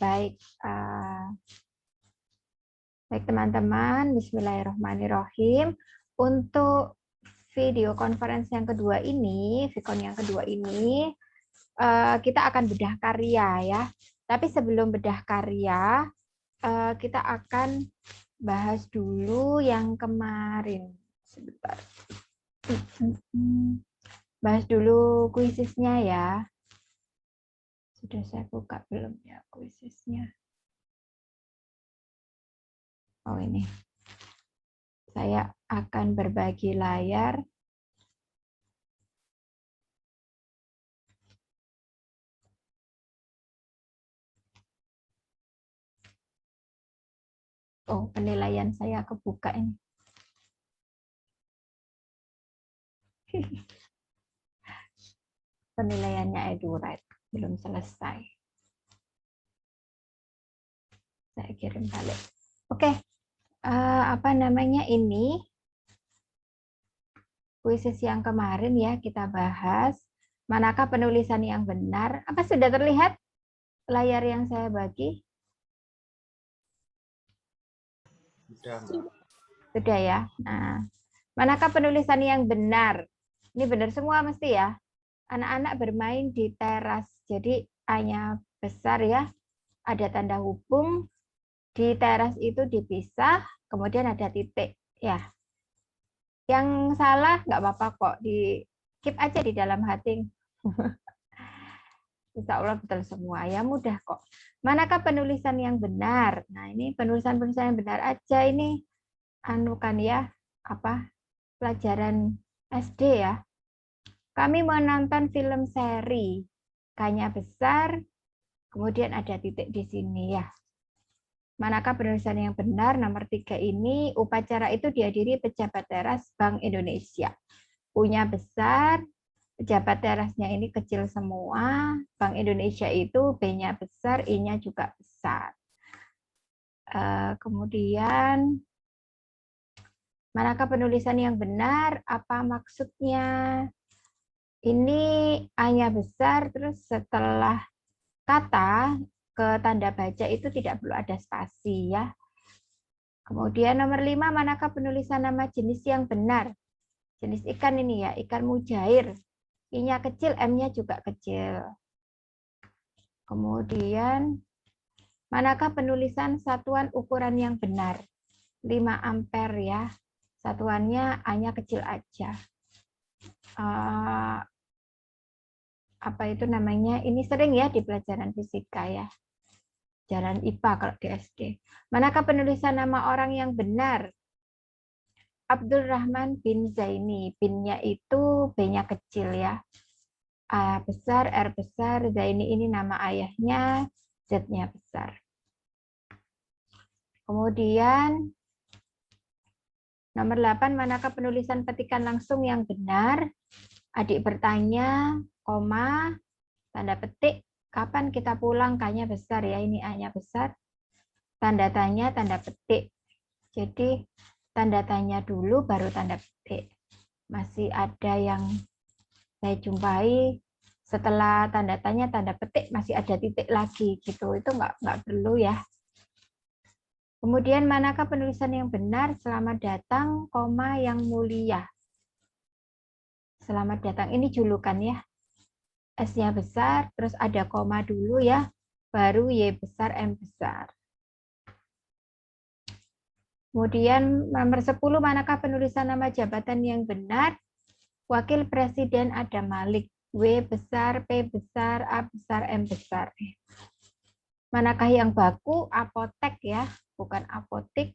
baik. Baik teman-teman, bismillahirrahmanirrahim. Untuk video conference yang kedua ini, Vicon yang kedua ini, kita akan bedah karya ya. Tapi sebelum bedah karya, kita akan bahas dulu yang kemarin. Sebentar. Bahas dulu kuisisnya ya. Sudah saya buka belum ya kuisisnya? Oh ini. Saya akan berbagi layar. Oh, penilaian saya kebuka ini. Penilaiannya EduRide belum selesai. Saya kirim balik. Oke, apa namanya ini? Kuisis yang kemarin ya kita bahas. Manakah penulisan yang benar? Apa sudah terlihat layar yang saya bagi? Sudah ya. Nah, manakah penulisan yang benar? Ini benar semua mesti ya. Anak-anak bermain di teras. Jadi A-nya besar ya. Ada tanda hubung. Di teras itu dipisah, kemudian ada titik ya. Yang salah nggak apa-apa kok, di keep aja di dalam hati. Insya Allah betul semua ya, mudah kok. Manakah penulisan yang benar? Nah ini penulisan-penulisan yang benar aja ini anukan ya, apa pelajaran SD ya. Kami menonton film seri, K-nya besar, kemudian ada titik di sini ya. Manakah penulisan yang benar? Nomor 3 ini, upacara itu dihadiri pejabat teras Bank Indonesia. U-nya besar, pejabat terasnya ini kecil semua. Bank Indonesia itu B-nya besar, I-nya juga besar. Kemudian, manakah penulisan yang benar? Apa maksudnya? Ini A-nya besar, terus setelah kata ke tanda baca itu tidak perlu ada spasi ya. Kemudian nomor 5, manakah penulisan nama jenis yang benar? Jenis ikan ini ya, ikan mujair. I-nya kecil, M-nya juga kecil. Kemudian, manakah penulisan satuan ukuran yang benar? 5 ampere ya. Satuannya A-nya kecil aja. Apa itu namanya? Ini sering ya di pelajaran fisika ya. Jalan IPA kalau di SD. Manakah penulisan nama orang yang benar? Abdul Rahman bin Zaini. Bin-nya itu B-nya kecil ya. A besar, R besar, Zaini ini nama ayahnya, Z-nya besar. Kemudian nomor 8, manakah penulisan petikan langsung yang benar? Adik bertanya, koma, tanda petik, kapan kita pulang? K-nya besar ya, ini A-nya besar. Tanda tanya, tanda petik. Jadi tanda tanya dulu baru tanda petik. Masih ada yang saya jumpai setelah tanda tanya, tanda petik masih ada titik lagi gitu. Itu nggak perlu ya. Kemudian manakah penulisan yang benar? Selamat datang, koma yang mulia. Selamat datang ini julukan ya. S-nya besar, terus ada koma dulu ya, baru Y besar, M besar. Kemudian nomor 10, manakah penulisan nama jabatan yang benar? Wakil Presiden Adam Malik. W besar, P besar, A besar, M besar. Manakah yang baku? Apotek ya, bukan apotik.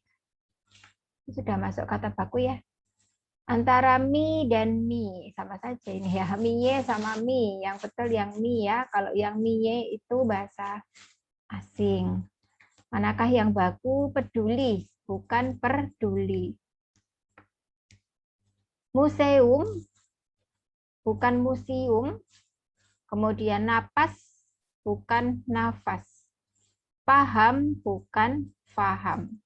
Sudah masuk kata baku ya. Antara mi dan mi sama saja ini ya, miye sama mi, yang betul yang mi ya, kalau yang miye itu bahasa asing. Manakah yang baku? Peduli, bukan peduli. Museum, bukan museum. Kemudian napas, bukan nafas. Paham, bukan faham.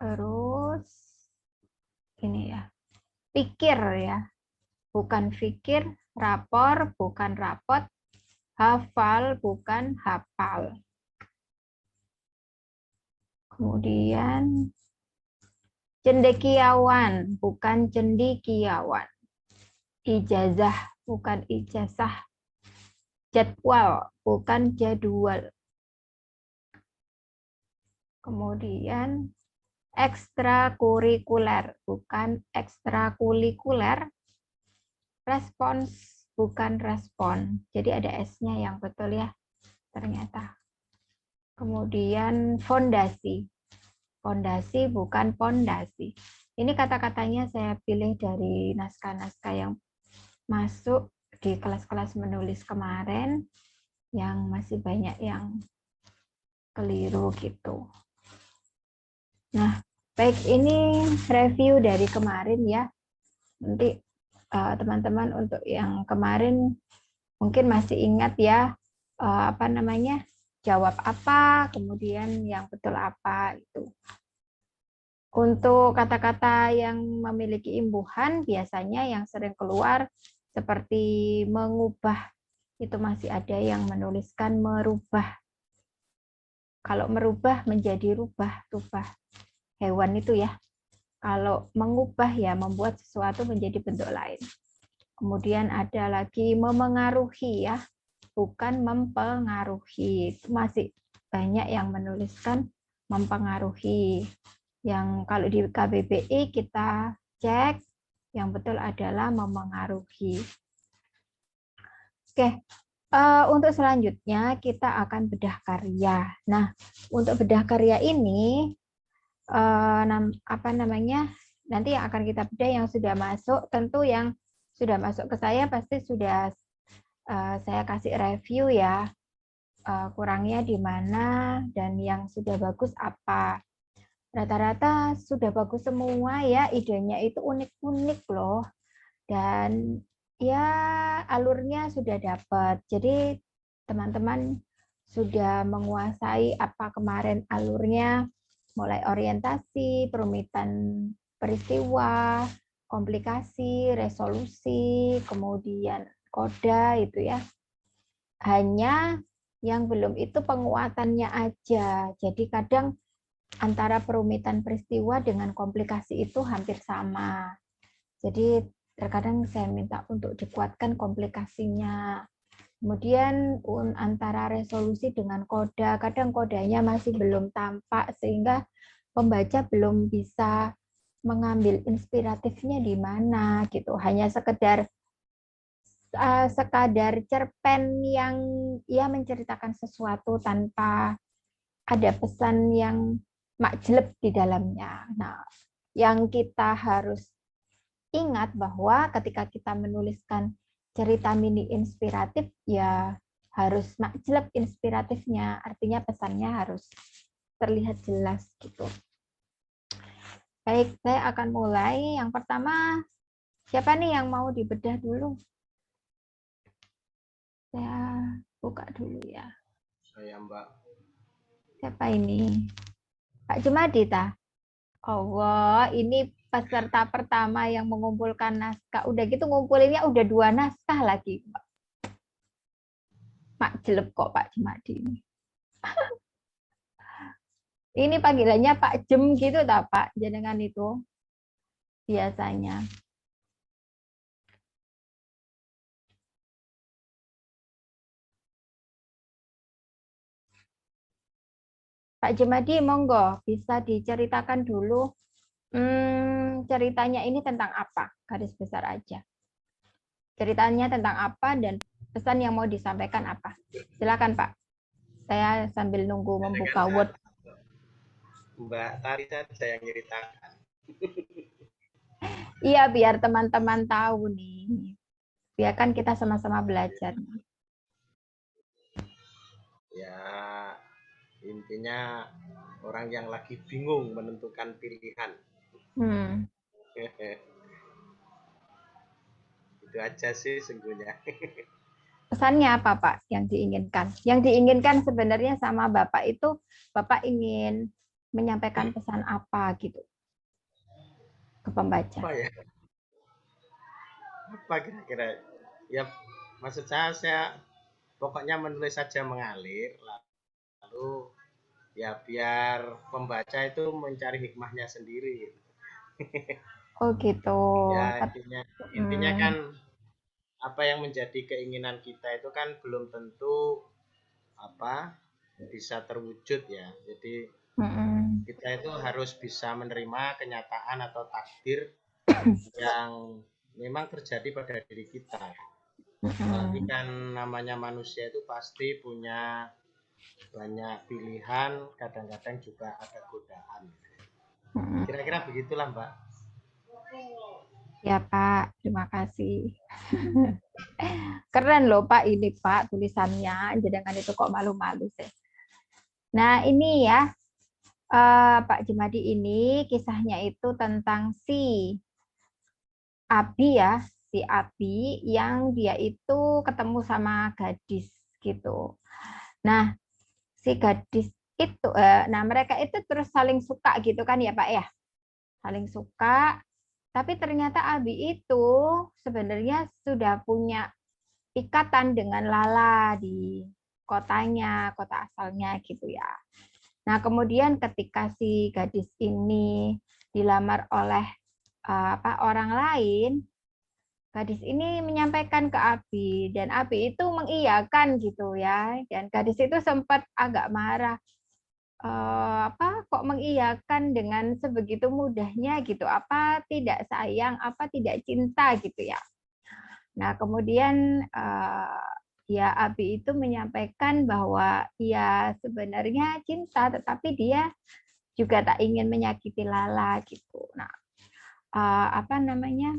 Terus ini ya, pikir ya, bukan fikir. Rapor, bukan rapot. Hafal bukan hafal. Kemudian cendekiawan bukan cendikiawan. Ijazah bukan ijazah. Jadwal bukan jadwal. Kemudian ekstrakurikuler bukan ekstrakurikuler. Respons bukan respon. Jadi ada S-nya yang betul ya ternyata. Kemudian fondasi. Fondasi bukan pondasi. Ini kata-katanya saya pilih dari naskah-naskah yang masuk di kelas-kelas menulis kemarin, yang masih banyak yang keliru gitu. Nah, baik, ini review dari kemarin ya. Nanti teman-teman untuk yang kemarin mungkin masih ingat ya, apa namanya, jawab apa, kemudian yang betul apa itu. Untuk kata-kata yang memiliki imbuhan, biasanya yang sering keluar seperti mengubah, itu masih ada yang menuliskan merubah. Kalau merubah menjadi rubah hewan itu ya. Kalau mengubah ya membuat sesuatu menjadi bentuk lain. Kemudian ada lagi memengaruhi ya, bukan mempengaruhi. Itu masih banyak yang menuliskan mempengaruhi. Yang kalau di KBBI kita cek, yang betul adalah memengaruhi. Oke, untuk selanjutnya kita akan bedah karya. Nah, untuk bedah karya ini, apa namanya, nanti yang akan kita bedah yang sudah masuk, tentu yang sudah masuk ke saya pasti sudah saya kasih review ya, kurangnya di mana dan yang sudah bagus apa. Rata-rata sudah bagus semua ya, idenya itu unik-unik loh. Dan ya alurnya sudah dapat. Jadi teman-teman sudah menguasai apa kemarin alurnya, mulai orientasi, perumitan peristiwa, komplikasi, resolusi, kemudian koda itu ya. Hanya yang belum itu penguatannya aja. Jadi kadang antara perumitan peristiwa dengan komplikasi itu hampir sama. Jadi terkadang saya minta untuk dikuatkan komplikasinya. Kemudian antara resolusi dengan koda, kadang kodanya masih belum tampak sehingga pembaca belum bisa mengambil inspiratifnya di mana gitu. Hanya sekadar cerpen yang ya menceritakan sesuatu tanpa ada pesan yang makjleb di dalamnya. Nah, yang kita harus ingat bahwa ketika kita menuliskan cerita mini inspiratif, ya harus makjleb inspiratifnya, artinya pesannya harus terlihat jelas gitu. Baik, saya akan mulai. Yang pertama, siapa nih yang mau dibedah dulu? Saya buka dulu ya. Saya, Mbak. Siapa ini? Pak Jumadi, ta? Allah, ini peserta pertama yang mengumpulkan naskah. Udah gitu ngumpulinnya udah 2 naskah lagi. Mak jelek kok Pak Jumadi ini. Ini panggilannya Pak Jem gitu tak Pak? Jenengan itu biasanya. Pak Jumadi, monggo bisa diceritakan dulu ceritanya ini tentang apa? Garis besar aja. Ceritanya tentang apa dan pesan yang mau disampaikan apa? Silakan Pak. Saya sambil nunggu membuka Word. Mbak Tari saja yang ceritakan. Iya, biar teman-teman tahu nih. Biar kan kita sama-sama belajar. Ya, intinya orang yang lagi bingung menentukan pilihan. Hmm. Itu aja sih sungguhnya. Pesannya apa Pak yang diinginkan? Yang diinginkan sebenarnya sama Bapak itu, Bapak ingin menyampaikan pesan apa gitu ke pembaca? Apa ya? Apa kira-kira? Ya, maksud saya pokoknya menulis saja mengalir, lalu ya biar pembaca itu mencari hikmahnya sendiri. Oh gitu. Ya Tep- intinya mm, kan apa yang menjadi keinginan kita itu kan belum tentu apa bisa terwujud ya. Jadi mm, kita itu harus bisa menerima kenyataan atau takdir yang memang terjadi pada diri kita. Apalagi mm, kan namanya manusia itu pasti punya banyak pilihan, kadang-kadang juga ada godaan. mm. Kira-kira begitulah, Mbak. Ya Pak, terima kasih. Keren loh Pak ini Pak tulisannya. Jangan itu kok malu-malu sih. Nah ini ya Pak Jumadi ini kisahnya itu tentang si Abi ya, si Abi yang dia itu ketemu sama gadis gitu. Nah si gadis itu, nah mereka itu terus saling suka gitu kan ya Pak ya, saling suka. Tapi ternyata Abi itu sebenarnya sudah punya ikatan dengan Lala di kotanya, kota asalnya gitu ya. Nah, kemudian ketika si gadis ini dilamar oleh orang lain, gadis ini menyampaikan ke Abi dan Abi itu mengiyakan gitu ya. Dan gadis itu sempat agak marah. Kok mengiyakan dengan sebegitu mudahnya gitu? Apa tidak sayang? Apa tidak cinta gitu ya? Nah, kemudian ya Abi itu menyampaikan bahwa ya sebenarnya cinta, tetapi dia juga tak ingin menyakiti Lala gitu. Nah, apa namanya?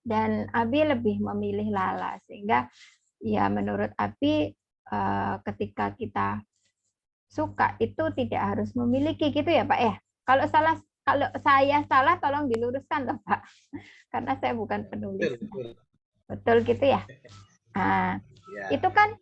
Dan Abi lebih memilih Lala sehingga ya menurut Abi ketika kita suka itu tidak harus memiliki gitu ya Pak ya. Kalau saya salah tolong diluruskan loh Pak, karena saya bukan Betul, penulisnya. betul. Betul gitu ya. Nah, Ya, itu kan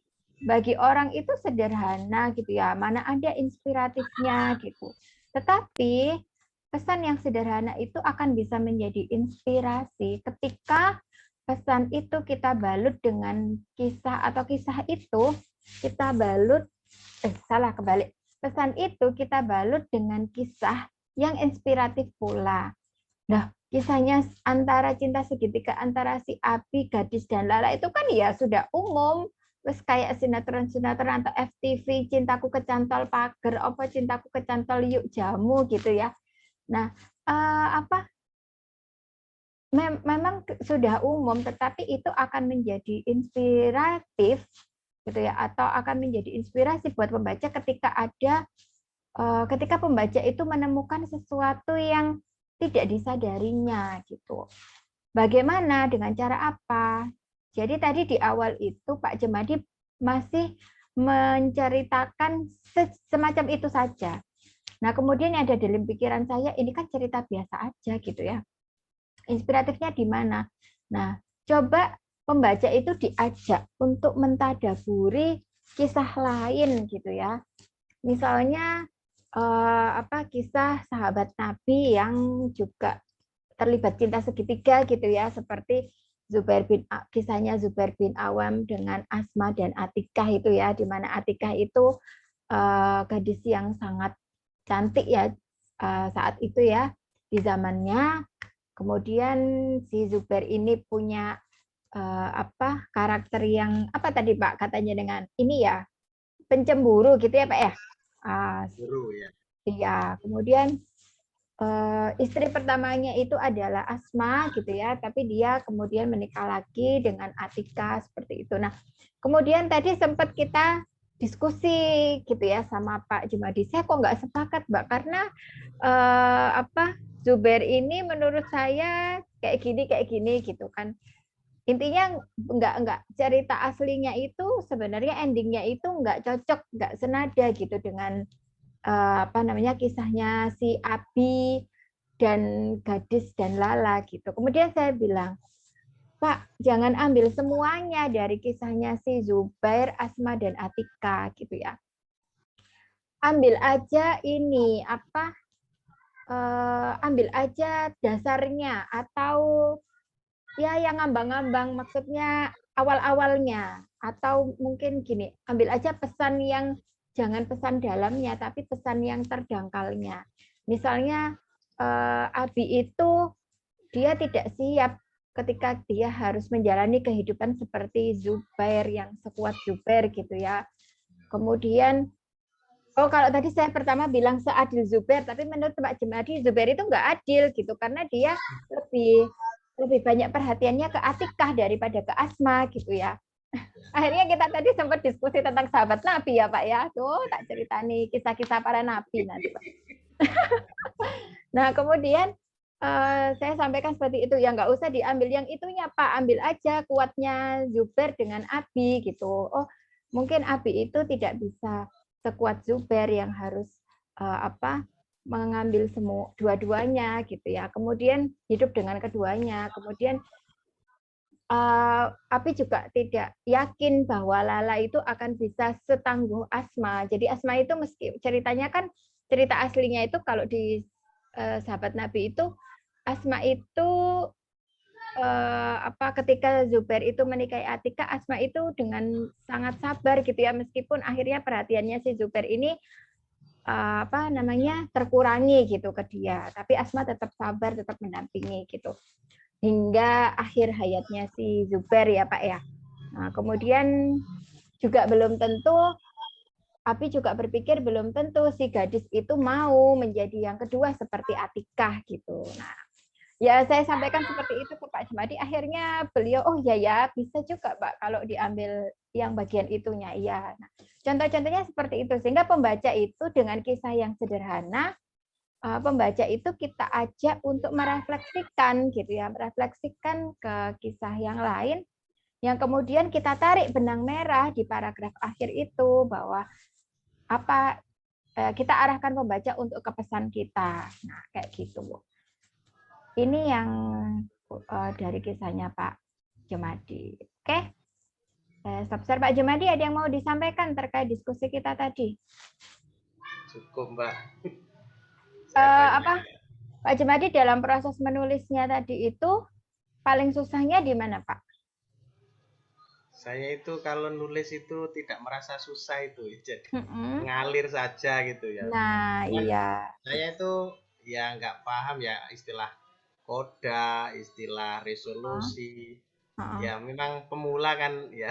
bagi orang itu sederhana gitu ya, mana ada inspiratifnya gitu. Tetapi pesan yang sederhana itu akan bisa menjadi inspirasi ketika pesan itu kita balut dengan kisah atau kisah itu kita balut salah kebalik. Pesan itu kita balut dengan kisah yang inspiratif pula. Nah, kisahnya antara cinta segitiga antara si Abi, gadis dan Lala itu kan ya sudah umum. Terus kayak sinetron-sinetron atau FTV, cintaku kecantol pagar, apa cintaku kecantol yuk jamu gitu ya. Nah, apa memang sudah umum, tetapi itu akan menjadi inspiratif gitu ya, atau akan menjadi inspirasi buat pembaca ketika pembaca itu menemukan sesuatu yang tidak disadarinya gitu. Bagaimana, dengan cara apa? Jadi tadi di awal itu Pak Jemadi masih menceritakan semacam itu saja. Nah, kemudian yang ada dalam pikiran saya, ini kan cerita biasa aja gitu ya. Inspiratifnya di mana? Nah, coba pembaca itu diajak untuk mentadaburi kisah lain gitu ya. Misalnya kisah sahabat Nabi yang juga terlibat cinta segitiga gitu ya, seperti kisahnya Zubair bin Awam dengan Asma dan Atikah itu ya, di mana Atikah itu gadis yang sangat cantik ya saat itu ya di zamannya. Kemudian si Zubair ini punya karakter yang apa tadi Pak katanya dengan ini ya, pencemburu gitu ya Pak ya. guru ya. Iya, kemudian istri pertamanya itu adalah Asma gitu ya, tapi dia kemudian menikah lagi dengan Atika seperti itu. Nah, kemudian tadi sempat kita diskusi gitu ya sama Pak Jumadi. Saya kok nggak sepakat, Mbak, karena Zubair ini menurut saya kayak gini gitu kan. Intinya nggak cerita aslinya itu sebenarnya endingnya itu nggak cocok, nggak senada gitu dengan kisahnya si Abi dan gadis dan Lala gitu. Kemudian saya bilang, Pak, jangan ambil semuanya dari kisahnya si Zubair, Asma dan Atika gitu ya. Ambil aja ini ambil aja dasarnya atau ya yang ngambang-ngambang maksudnya awal-awalnya Atau mungkin gini, ambil aja pesan yang jangan pesan dalamnya, tapi pesan yang terdangkalnya. Misalnya Abi itu dia tidak siap ketika dia harus menjalani kehidupan seperti Zubair yang sekuat Zubair gitu ya. Kemudian oh, kalau tadi saya pertama bilang seadil Zubair, tapi menurut Pak Jemadi Zubair itu nggak adil gitu karena dia lebih lebih banyak perhatiannya ke Atikah daripada ke Asma gitu ya. Akhirnya kita tadi sempat diskusi tentang sahabat Nabi ya Pak ya. Tuh tak cerita nih kisah-kisah para nabi nanti Pak. Nah kemudian saya sampaikan seperti itu ya nggak usah diambil yang itunya Pak, ambil aja kuatnya Zubair dengan Abi gitu. Oh mungkin Abi itu tidak bisa sekuat Zubair yang harus apa mengambil semua dua-duanya gitu ya. Kemudian hidup dengan keduanya. Kemudian Abi juga tidak yakin bahwa Lala itu akan bisa setangguh Asma. Jadi Asma itu meski ceritanya kan cerita aslinya itu kalau di sahabat Nabi itu Asma itu apa ketika Zubair itu menikahi Atika, Asma itu dengan sangat sabar gitu ya meskipun akhirnya perhatiannya si Zubair ini apa namanya terkurangi gitu ke dia, tapi Asma tetap sabar, tetap mendampingi gitu hingga akhir hayatnya si Zubair ya Pak ya. Nah, kemudian juga belum tentu Abi juga berpikir belum tentu si gadis itu mau menjadi yang kedua seperti Atikah gitu. Nah, ya saya sampaikan seperti itu ke Pak Jumadi. Akhirnya beliau, oh ya ya bisa juga Pak kalau diambil yang bagian itunya. Iya. Nah, contoh-contohnya seperti itu. Sehingga pembaca itu dengan kisah yang sederhana, pembaca itu kita ajak untuk merefleksikan gitu ya, merefleksikan ke kisah yang lain yang kemudian kita tarik benang merah di paragraf akhir itu bahwa apa kita arahkan pembaca untuk ke pesan kita. Nah, kayak gitu, Bu. Ini yang dari kisahnya Pak Jumadi. Oke, stop share Pak Jumadi. Ada yang mau disampaikan terkait diskusi kita tadi? Cukup, Mbak. Apa Pak Jumadi dalam proses menulisnya tadi itu paling susahnya di mana Pak? Saya itu kalau nulis itu tidak merasa susah itu, jadi Mm-mm. mengalir saja gitu ya. Nah, Cuman iya. saya itu ya nggak paham ya istilah koda, istilah Oh, resolusi. oh, Ya memang pemula kan ya.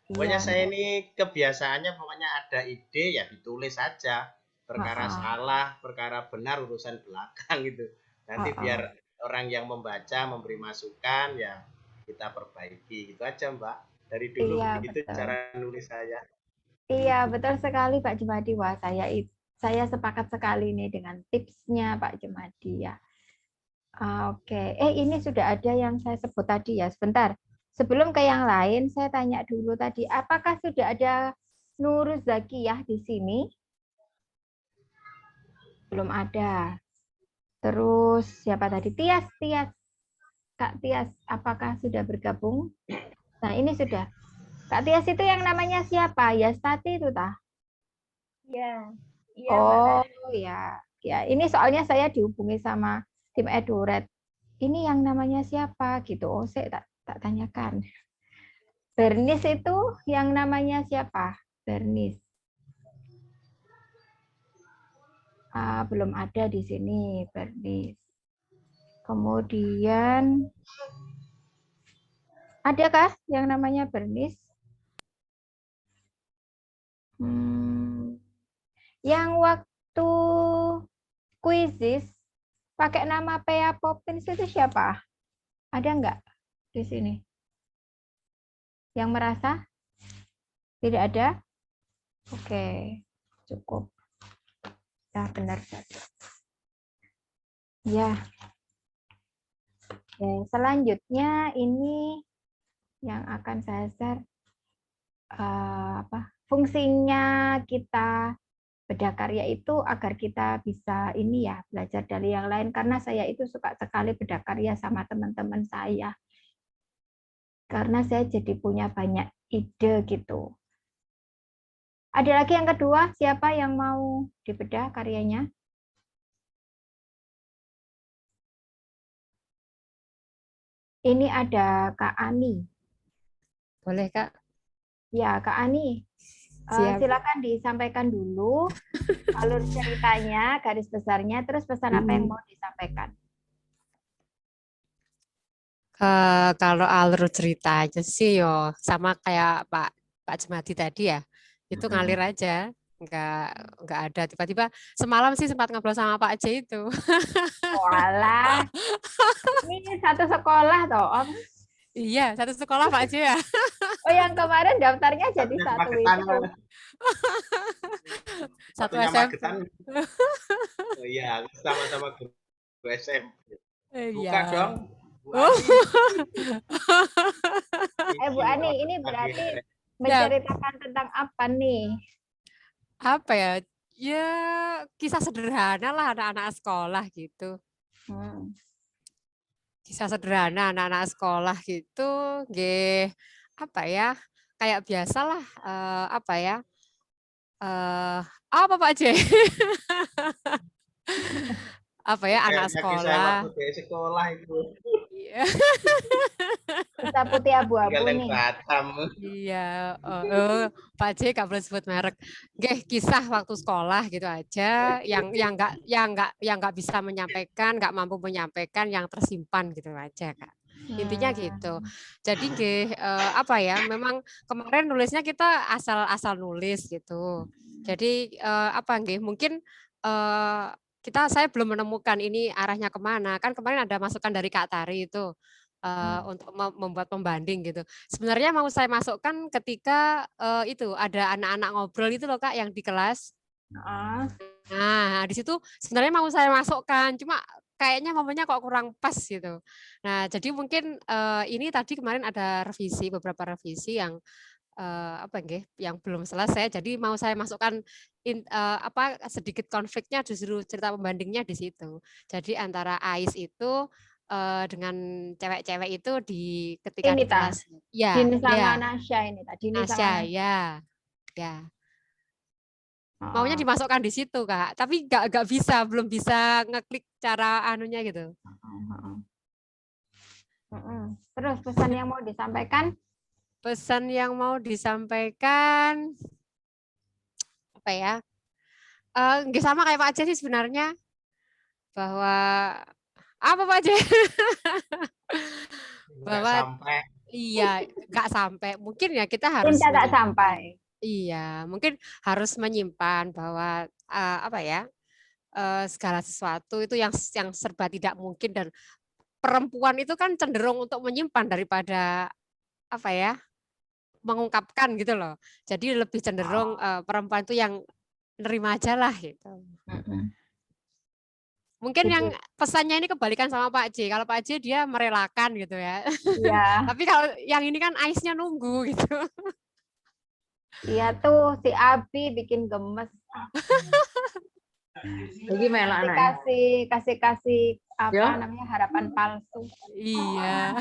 Pokoknya iya. saya ini kebiasaannya pokoknya ada ide ya ditulis saja. Oh, Perkara oh, salah, perkara benar urusan belakang gitu. oh, Nanti oh. biar orang yang membaca memberi masukan ya kita perbaiki gitu aja Mbak. Dari dulu Iya, begitu betul. cara nulis saya. Iya, betul sekali Pak Jumadi. Wah, saya sepakat sekali nih dengan tipsnya Pak Jumadi ya. Oke, ini sudah ada yang saya sebut tadi ya. Sebentar, sebelum ke yang lain, saya tanya dulu tadi, apakah sudah ada Nurul Zakiyah di sini? Belum ada. Terus siapa tadi? Tias, Tias, Kak Tias, apakah sudah bergabung? Nah, ini sudah. Kak Tias itu yang namanya siapa? Yastati itu tah? Iya, iya Mbak Oh Tati. ya, ya. Ini soalnya saya dihubungi sama tim Edured. Ini yang namanya siapa gitu? Oh, saya tak tanyakan. Bernis itu yang namanya siapa? Bernis. Belum ada di sini, Bernis. Kemudian, adakah yang namanya Bernis? Hmm, yang waktu kuisis pakai nama Pea Poppins itu siapa? Ada nggak di sini? Yang merasa tidak ada? Oke, cukup. Ya, benar saja. Ya, oke. Selanjutnya ini yang akan saya share apa fungsinya kita bedah karya itu agar kita bisa ini ya belajar dari yang lain karena saya itu suka sekali bedah karya sama teman-teman saya karena saya jadi punya banyak ide gitu. Ada lagi yang kedua, siapa yang mau dibedah karyanya? Ini ada Kak Ani. Boleh, Kak. Ya, Kak Ani, Siap. silakan disampaikan dulu alur ceritanya, garis besarnya, terus pesan apa yang mau disampaikan. Kalau alur ceritanya sih yo sama kayak Pak Jemadi tadi ya, itu ngalir aja, nggak ada tiba-tiba. Semalam sih sempat ngobrol sama Pak J itu. Walah, ini satu sekolah toh, Om. Iya, satu sekolah Pak J ya. Oh, yang kemarin daftarnya jadi Satunya satu Magetan, itu. Satu satunya SMP. Magetan. Oh iya, sama-sama guru SMP. Buka Iya. dong. Bu Oh. Ani. Bu Ani, ini berarti menceritakan tentang apa nih? Apa ya? Ya kisah sederhana lah anak-anak sekolah gitu. Kisah sederhana anak-anak sekolah gitu, apa ya? Kayak biasalah apa ya? Apa Pak J? Apa ya anak Kayaknya kisah sekolah? waktu di sekolah itu. Iya. Kita putih abu-abu nih. Batam. Iya, Pak J gak boleh sebut merek. Kisah waktu sekolah gitu aja, yang nggak bisa menyampaikan, nggak mampu menyampaikan, yang tersimpan gitu aja Kak. Intinya gitu. Jadi apa ya? Memang kemarin nulisnya kita asal nulis gitu. Jadi apa mungkin saya belum menemukan ini arahnya kemana. Kan kemarin ada masukan dari Kak Tari itu. Untuk membuat pembanding gitu. Sebenarnya mau saya masukkan ketika itu ada anak-anak ngobrol itu loh Kak yang di kelas. Nah, di situ sebenarnya mau saya masukkan, cuma kayaknya momennya kok kurang pas gitu. Nah, jadi mungkin ini tadi kemarin ada beberapa revisi yang yang belum selesai. Jadi mau saya masukkan sedikit konfliknya justru cerita pembandingnya di situ. Jadi antara Ais itu dengan cewek-cewek itu ketika ini di kelas. Ya, Dini sama ya. Nasya ini tadi. Nasya, ya. Maunya dimasukkan di situ Kak, tapi belum bisa ngeklik cara anunya gitu. Terus pesan yang mau disampaikan? Pesan yang mau disampaikan apa ya? Nggak sama kayak Pak J sih sebenarnya, bahwa apa Pak J? Bahwa sampai. Iya, nggak sampai. Mungkin ya kita harus tak sampai. Iya, mungkin harus menyimpan bahwa apa ya? Segala sesuatu itu yang serba tidak mungkin, dan perempuan itu kan cenderung untuk menyimpan daripada apa ya? Mengungkapkan gitu loh. Jadi lebih cenderung perempuan itu yang nerima aja lah gitu. Mungkin yang pesannya ini kebalikan sama Pak J. Kalau Pak J dia merelakan gitu ya. Iya. Tapi kalau yang ini kan Aisnya nunggu gitu. Iya tuh si Abi bikin gemes. Gimana kasih apa namanya harapan palsu. Iya.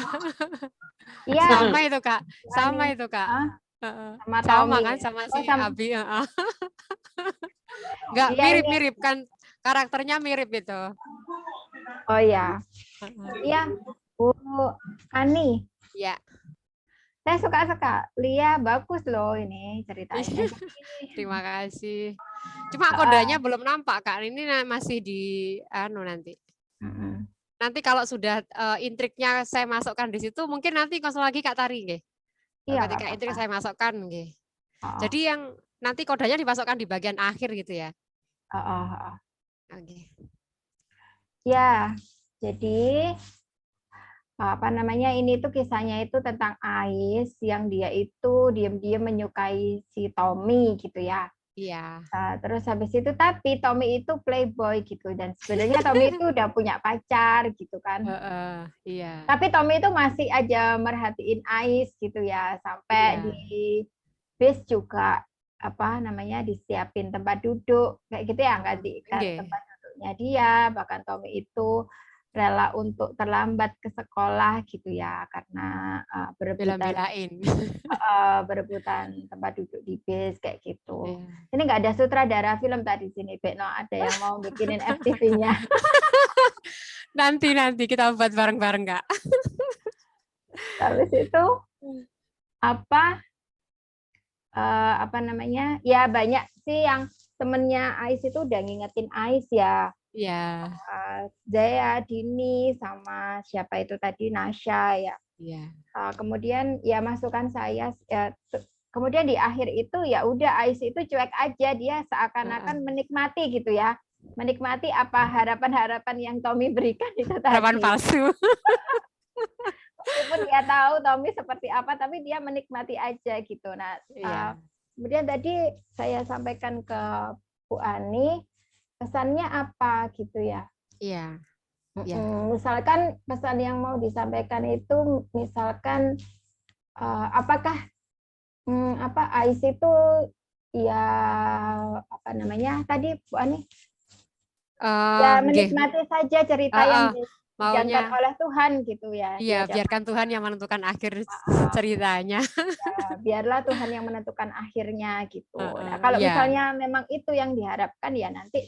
Iya. Sama itu Kak. Sama itu Kak. Sama kan sama si Abi. Enggak, mirip-mirip kan, karakternya mirip itu. Oh ya. Iya, Bu Ani. Ya. Saya suka Lia, bagus loh ini ceritanya. Terima kasih. Cuma kodenya belum nampak Kak. Ini masih di nanti. Nanti kalau sudah intriknya saya masukkan di situ, mungkin nanti konsul lagi Kak Tari nggih. Iya, ketika intrik saya masukkan nggih. Jadi yang nanti kodenya dimasukkan di bagian akhir gitu ya. Oke. Ya, jadi apa namanya ini tuh kisahnya itu tentang Ais yang dia itu diam-diam menyukai si Tommy gitu ya. Iya. Terus habis itu tapi Tommy itu playboy gitu, dan sebenarnya Tommy itu udah punya pacar gitu kan. Iya. Tapi Tommy itu masih aja merhatiin Ais gitu ya, sampai di bis juga apa namanya disiapin tempat duduk kayak gitu ya, gantikan tempat duduknya dia. Bahkan Tommy itu rela untuk terlambat ke sekolah gitu ya, karena berebutan tempat duduk di bis kayak gitu. Ini nggak ada sutradara film tadi sini, Bekno, ada yang mau bikinin FTV-nya. Nanti kita buat bareng-bareng Kak. Habis itu apa? apa namanya? Ya banyak sih yang temennya Ais itu udah ngingetin Ais ya. Iya, Zaya, Dini, sama siapa itu tadi Nasya ya. iya. Kemudian ya masukan saya ya, kemudian di akhir itu ya udah Ais itu cuek aja, dia Heeh. seakan-akan menikmati gitu ya. Menikmati apa harapan-harapan yang Tommy berikan itu Harapan tadi. palsu. Meskipun dia tahu Tommy seperti apa, tapi dia menikmati aja gitu. Nah, Iya, kemudian tadi saya sampaikan ke Bu Ani, pesannya apa gitu ya. iya, iya. Misalkan pesan yang mau disampaikan itu, misalkan apakah apa Ais itu ya apa namanya tadi Bu Ani ya Nggih. menikmati saja cerita yang Heeh. dijangan Maunya, oleh Tuhan gitu ya. iya, Dia biarkan Tuhan yang menentukan akhir dapat ceritanya. biarlah Tuhan yang menentukan akhirnya gitu. Nah, Heeh, kalau iya. misalnya memang itu yang diharapkan ya nanti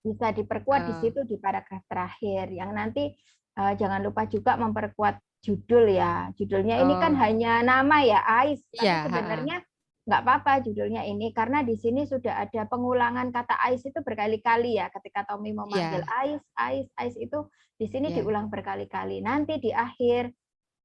bisa diperkuat di Eh, situ di paragraf terakhir yang nanti jangan lupa juga memperkuat judul ya. Judulnya ini kan oh, hanya nama ya Ais, iya, tapi heeh. sebenarnya nggak apa-apa judulnya ini karena di sini sudah ada pengulangan kata Ais itu berkali-kali ya. Ketika Tommy memanggil Iya, Ais itu di sini iya. diulang berkali-kali. Nanti di akhir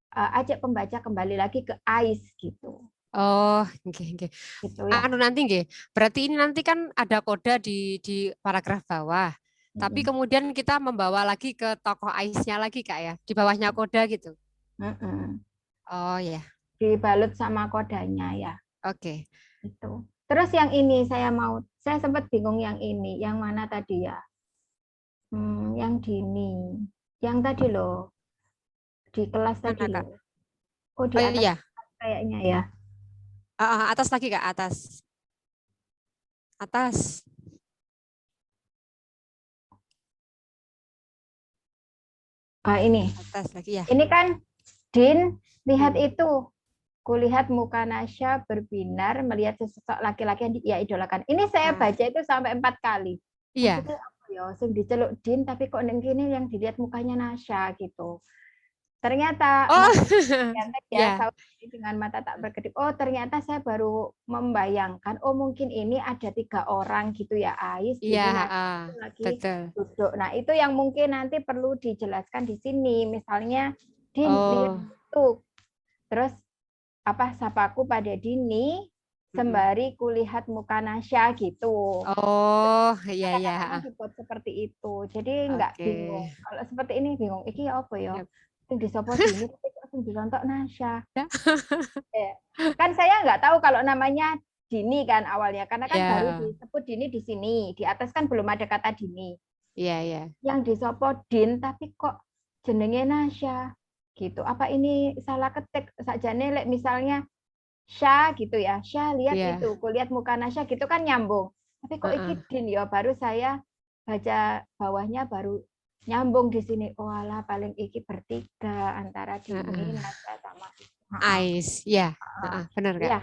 ajak pembaca kembali lagi ke Ais gitu. Oh, nggih, nggih. Gitu ya. Nanti nggih. Berarti ini nanti kan ada koda di paragraf bawah. Tapi Mm-mm. kemudian kita membawa lagi ke tokoh Ais-nya lagi, Kak ya. Di bawahnya koda gitu. Mm-mm. Oh ya, Dibalut sama kodanya ya. oke. Itu. Terus yang ini saya sempat bingung yang ini, yang mana tadi ya? Yang Dini, yang tadi loh, di kelas tadi Mana, Kak? loh. Oh, di Oh atas iya. kayaknya ya. Atas lagi, Kak, atas. Atas. Ini. Atas lagi ya. Ini kan Din, lihat Hmm. itu. Kulihat muka Nasya berbinar melihat sesosok laki-laki yang ia idolakan. Ini saya Ah, baca itu sampai 4 kali. iya. Maksudnya apa ya? Sing diceluk Din, tapi kok neng gini yang dilihat mukanya Nasya gitu. Ternyata Oh, maksud Yantek ya iya. Saudi dengan mata tak berkedip. Oh ternyata saya baru membayangkan. Oh mungkin ini ada 3 orang gitu ya Ais. Iya, Jadi Nasya ah, itu lagi betul. duduk. Nah itu yang mungkin nanti perlu dijelaskan di sini. Misalnya Din lihat Oh, tuh. Terus apa sapaku pada Dini mm-mm. sembari kulihat muka Nasya gitu. Oh, iya, iya. Kata-katanya dibuat seperti itu. Jadi nggak Oke. bingung. Kalau seperti ini bingung. Iki ya apa ya? Yap. Sing disopo Dini tapi kok sing dirontok Nasya. Ya. Kan saya nggak tahu kalau namanya Dini kan awalnya karena kan baru Iya, disebut Dini di sini. Di atas kan belum ada kata Dini. iya, iya. Yang disopo Din tapi kok jenenge Nasya gitu. Apa ini salah ketik sakjane lek misalnya Syah gitu ya. Syah lihat Iya. itu, kulihat muka Nasya gitu kan nyambung. Tapi kok iki Heeh. Din ya baru saya baca bawahnya baru nyambung di sini. Oh alah paling iki bertiga antara Dini, Heeh. Nasya sama Ais, ya. Heeh, benar, Kak. ya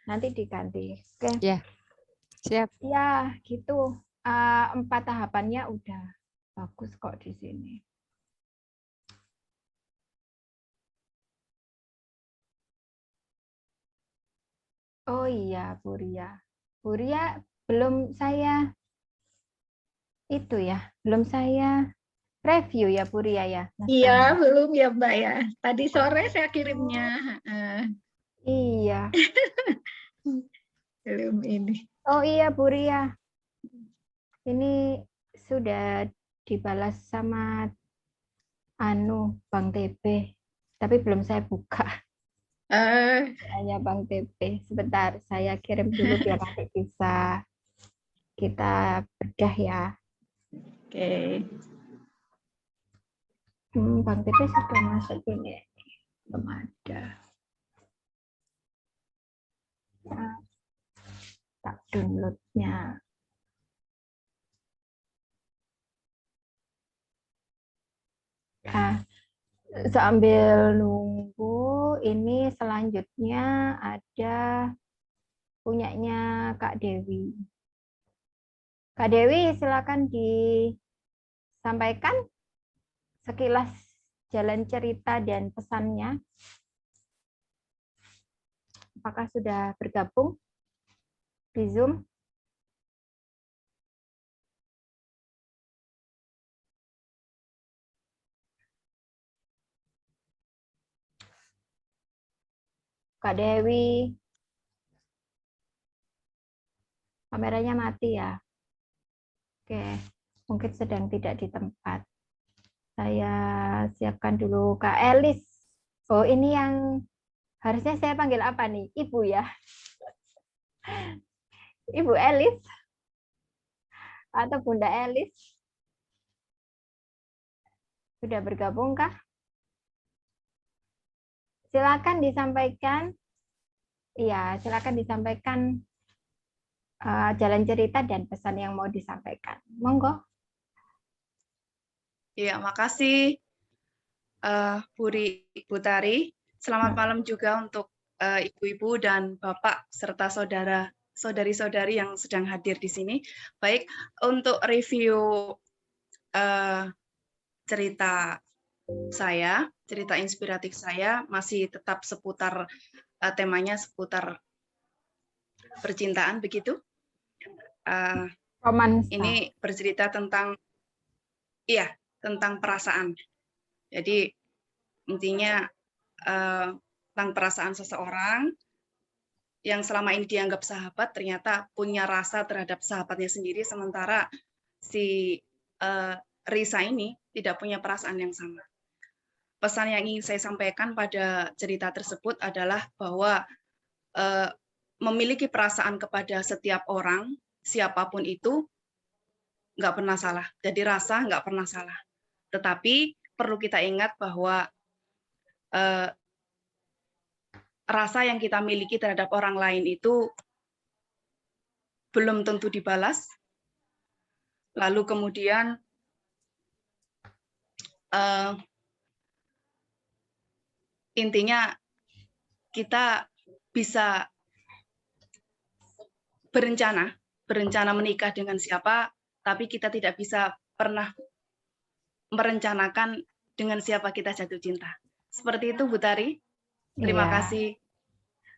nanti diganti. Oke. Ya, siap. Ya, gitu. 4 tahapannya udah bagus kok di sini. Oh iya, Bu Ria. Bu Ria belum saya itu ya, belum saya review ya Bu Ria ya Iya, naskahnya. belum ya Mbak ya. Tadi sore saya kirimnya. Heeh. Iya. Belum ini. Oh iya Bu Ria, ini sudah dibalas sama Bang TB, tapi belum saya buka. Eh, Hanya Bang TB. Sebentar, saya kirim dulu biar nanti bisa kita bedah ya. Oke. Bang TB sudah masuk ini. Belum ada. Nah, tak downloadnya. Nah, sambil nunggu, ini selanjutnya ada punyanya Kak Dewi. Kak Dewi, silakan disampaikan sekilas jalan cerita dan pesannya. apakah sudah bergabung di Zoom? Kak Dewi, kameranya mati ya? Oke, mungkin sedang tidak di tempat. Saya siapkan dulu Kak Elis. Oh, ini yang harusnya saya panggil apa nih? Ibu ya? Ibu Elis? Atau Bunda Elis? Sudah bergabung kah? Silakan disampaikan. Iya, silakan disampaikan jalan cerita dan pesan yang mau disampaikan. Monggo. Ya, makasih Bu Tari. Selamat malam juga untuk ibu-ibu dan bapak serta saudari-saudari yang sedang hadir di sini. Baik, untuk review cerita saya, cerita inspiratif saya masih tetap seputar temanya seputar percintaan begitu. Romansa. Ini bercerita tentang tentang perasaan. Jadi intinya tentang perasaan seseorang yang selama ini dianggap sahabat ternyata punya rasa terhadap sahabatnya sendiri, sementara si Risa ini tidak punya perasaan yang sama. Pesan yang ingin saya sampaikan pada cerita tersebut adalah bahwa memiliki perasaan kepada setiap orang, siapapun itu, nggak pernah salah. Jadi rasa nggak pernah salah. Tetapi perlu kita ingat bahwa rasa yang kita miliki terhadap orang lain itu belum tentu dibalas. Lalu kemudian intinya kita bisa berencana menikah dengan siapa, tapi kita tidak bisa pernah merencanakan dengan siapa kita jatuh cinta. Seperti itu, Bu Tari. Terima kasih.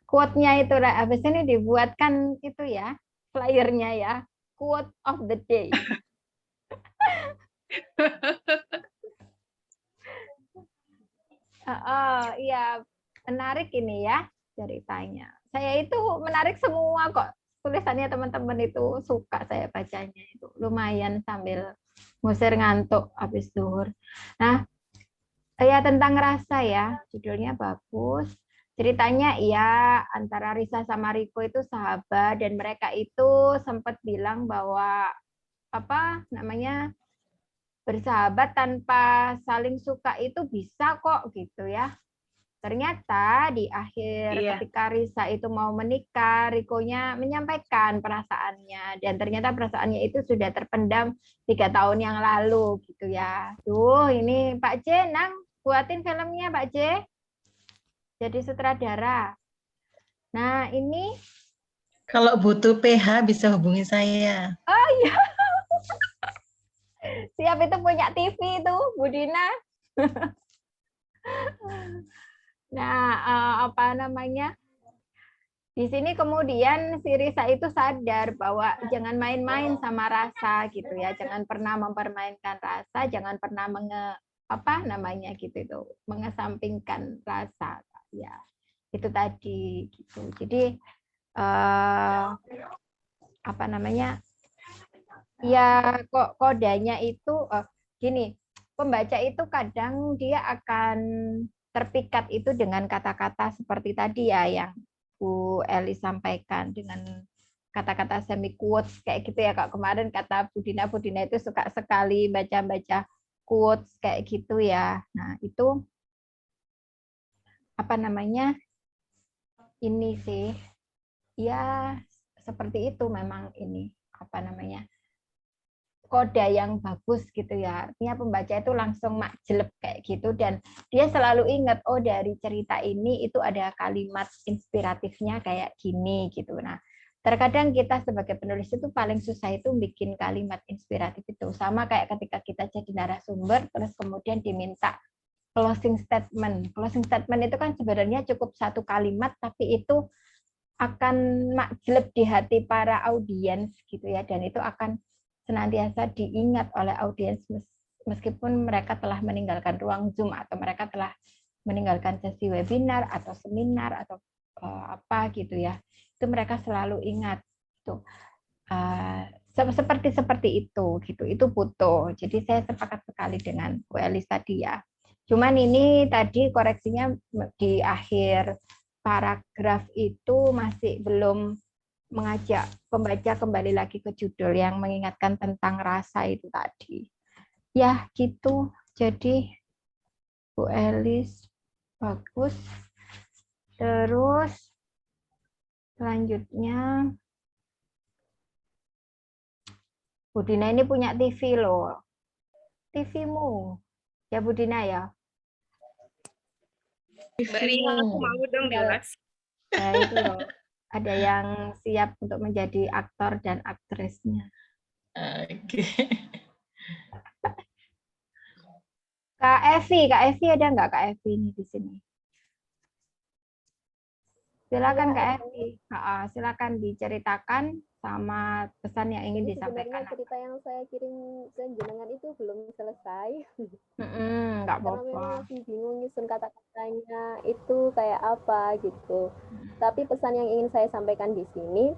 Quote-nya itu, habis ini dibuatkan itu ya, flyernya ya, quote of the day. Iya, menarik ini ya ceritanya. Saya itu menarik semua kok. Tulisannya teman-teman itu suka saya bacanya itu. Lumayan sambil ngusir ngantuk habis zuhur. Nah, ya tentang rasa ya, judulnya bagus. Ceritanya ya antara Risa sama Riko itu sahabat dan mereka itu sempat bilang bahwa bersahabat tanpa saling suka itu bisa kok gitu ya. Ternyata di akhir ketika Risa itu mau menikah, Rikonya menyampaikan perasaannya dan ternyata perasaannya itu sudah terpendam 3 tahun yang lalu gitu ya. Tuh ini Pak J, Nang buatin filmnya Pak J. Jadi sutradara. Nah ini kalau butuh PH bisa hubungi saya. Oh iya. Siap, itu punya TV itu Bu Dina. Nah, di sini kemudian si Risa itu sadar bahwa jangan main-main sama rasa gitu ya, jangan pernah mempermainkan rasa, jangan pernah mengesampingkan rasa ya. Itu tadi gitu. Jadi ya kodanya itu gini, pembaca itu kadang dia akan terpikat itu dengan kata-kata seperti tadi ya yang Bu Eli sampaikan, dengan kata-kata semi quotes kayak gitu ya Kak. Kemarin kata Bu Dina itu suka sekali baca-baca quotes kayak gitu ya. Nah, itu ini sih ya seperti itu memang ini koda yang bagus gitu ya. Artinya pembaca itu langsung makjeleb kayak gitu dan dia selalu ingat dari cerita ini itu ada kalimat inspiratifnya kayak gini gitu. Nah, terkadang kita sebagai penulis itu paling susah itu bikin kalimat inspiratif itu. Sama kayak ketika kita jadi narasumber terus kemudian diminta closing statement. Closing statement itu kan sebenarnya cukup 1 kalimat tapi itu akan makjleb di hati para audiens gitu ya, dan itu akan senantiasa diingat oleh audiens meskipun mereka telah meninggalkan ruang Zoom atau mereka telah meninggalkan sesi webinar atau seminar atau apa gitu ya, itu mereka selalu ingat tuh. Seperti itu gitu, itu butuh. Jadi saya sepakat sekali dengan Bu Elis tadi ya. Cuman ini tadi koreksinya di akhir paragraf itu masih belum mengajak pembaca kembali lagi ke judul yang mengingatkan tentang rasa itu tadi. Ya gitu. Jadi Bu Elis bagus. Terus selanjutnya Bu Dina ini punya TV loh. TV-mu. Ya Bu Dina ya. Mbak Ria, aku mau dong Tinggal- Dilas. Ya itu loh. Ada yang siap untuk menjadi aktor dan aktrisnya. Oke. Kak Evi ada nggak Kak Evi ini di sini? Silakan Kak Evi. Silakan diceritakan sama pesan yang ingin disampaikan. Sebenarnya cerita yang saya kirim ke jenengan itu belum selesai. Nggak Karena memang apa-apa. masih bingung nyusun kata-katanya itu kayak apa gitu. Tapi pesan yang ingin saya sampaikan di sini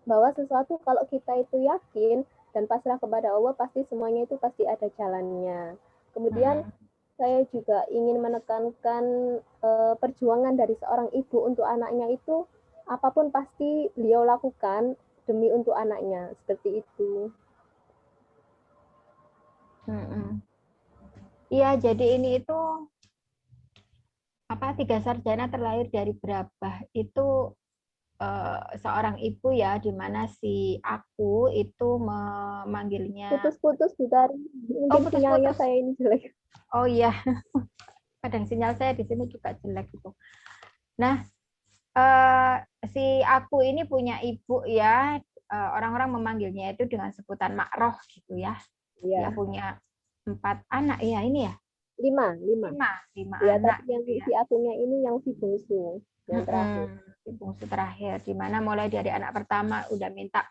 bahwa sesuatu kalau kita itu yakin dan pasrah kepada Allah, pasti semuanya itu pasti ada jalannya. Kemudian saya juga ingin menekankan perjuangan dari seorang ibu untuk anaknya itu apapun pasti beliau lakukan demi untuk anaknya, seperti itu. Iya, jadi ini itu apa, 3 sarjana terlahir dari berabah itu seorang ibu ya, di mana si aku itu memanggilnya Putus-putus juga, mungkin sinyalnya putus-putus. saya ini jelek. Oh iya, kadang sinyal saya di sini juga jelek gitu. Nah, si aku ini punya ibu ya, orang-orang memanggilnya itu dengan sebutan Makroh gitu ya. Dia Iya. punya 4 anak ya ini ya. 5 ya, anak. tapi yang gitu ya. si akunya ini yang si bungsu, yang terakhir. Si bungsu terakhir, di mana mulai dari anak pertama udah minta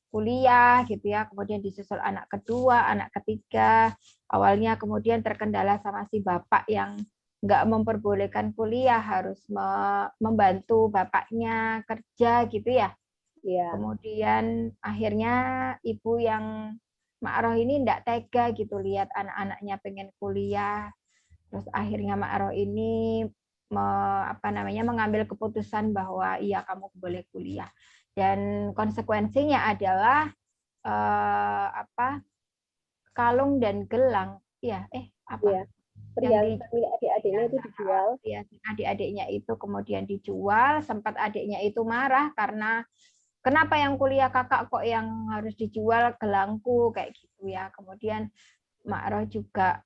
kuliah gitu ya, kemudian disusul anak kedua, anak ketiga. Awalnya kemudian terkendala sama si bapak yang nggak memperbolehkan kuliah, harus membantu bapaknya kerja gitu ya. Iya. Kemudian akhirnya ibu yang Ma'roh ini nggak tega gitu lihat anak-anaknya pengen kuliah. Terus akhirnya Ma'roh ini mengambil keputusan bahwa iya kamu boleh kuliah. Dan konsekuensinya adalah kalung dan gelang. Iya, Perhiasan milik adik-adiknya itu dijual. Adik-adiknya itu kemudian dijual. Sempat adiknya itu marah karena kenapa yang kuliah kakak kok yang harus dijual gelangku kayak gitu ya. Kemudian Ma'roh juga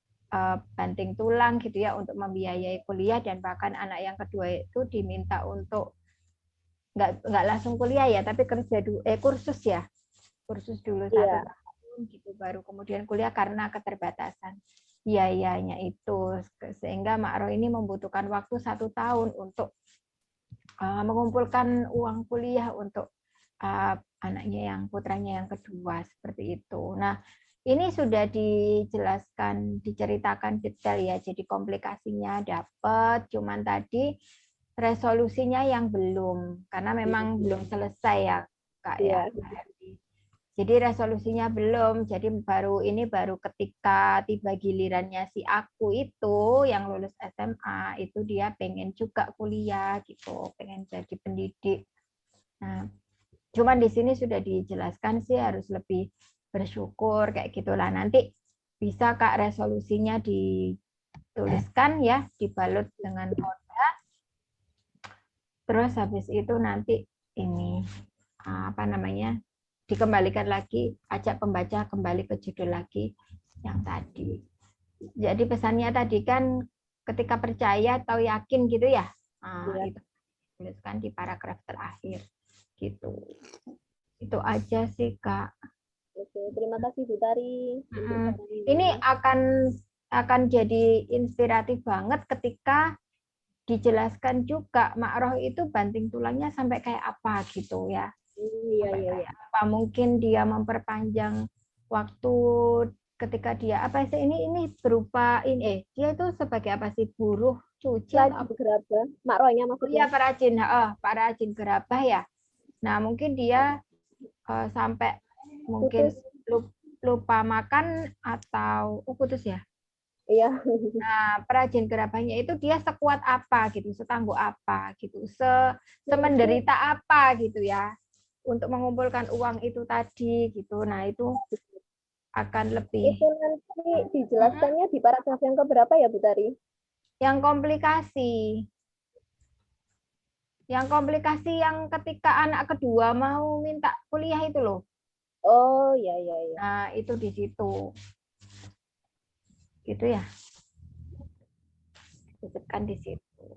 banting tulang gitu ya untuk membiayai kuliah, dan bahkan anak yang kedua itu diminta untuk nggak langsung kuliah ya, tapi kursus dulu 1 tahun gitu baru kemudian kuliah karena keterbatasan biayanya itu, sehingga Ma'roh ini membutuhkan waktu 1 tahun untuk mengumpulkan uang kuliah untuk anaknya yang putranya yang kedua seperti itu. Nah, ini sudah dijelaskan, diceritakan detail ya, jadi komplikasinya dapat, cuman tadi resolusinya yang belum, karena memang belum selesai ya Kak ya. Jadi resolusinya belum, jadi baru ketika tiba gilirannya si aku itu yang lulus SMA, itu dia pengen juga kuliah gitu, pengen jadi pendidik. Nah, cuman di sini sudah dijelaskan sih harus lebih bersyukur kayak gitulah. Nanti bisa Kak resolusinya dituliskan ya, dibalut dengan kode. Terus habis itu nanti ini dikembalikan lagi, ajak pembaca kembali ke judul lagi yang tadi. Jadi pesannya tadi kan ketika percaya atau yakin gitu ya. Itu dituliskan di paragraf terakhir gitu. Itu aja sih Kak. Oke, terima kasih Bu Tari. Ini akan jadi inspiratif banget ketika dijelaskan juga makroh itu banting tulangnya sampai kayak apa gitu ya. Iya, iya, iya. Apa mungkin dia memperpanjang waktu ketika dia apa sih ini berupa ini dia itu sebagai apa sih, buruh cuci atau apa? Gerabah, makrohnya Oh maksudnya. iya, perajin gerabah ya. Nah, mungkin dia sampai mungkin lupa makan atau putus ya. Iya. Nah, perajin gerabahnya itu dia sekuat apa gitu, setangguh apa gitu, semenderita apa gitu ya, untuk mengumpulkan uang itu tadi gitu. Nah, itu akan lebih. Itu nanti dijelaskannya di paragraf yang keberapa ya, Bu Tari? Yang komplikasi. Yang komplikasi yang ketika anak kedua mau minta kuliah itu loh. Oh, iya, iya, iya. Nah, itu di situ. Gitu ya. Disebutkan di situ.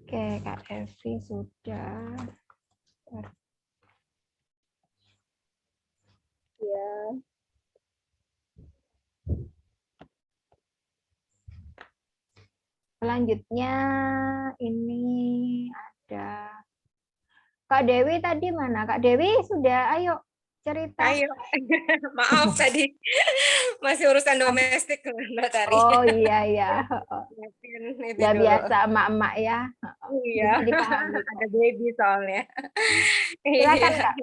Oke, Kak Evi sudah. Ya. Selanjutnya ini ada Kak Dewi tadi mana? Kak Dewi sudah, ayo cerita. Ayo, maaf tadi masih urusan domestik Mbak Tari. Oh iya ya. Itu Ya dulu. biasa emak-emak ya. Iya, Bisa dipahami. ada baby soalnya. Silakan Iya. Kak.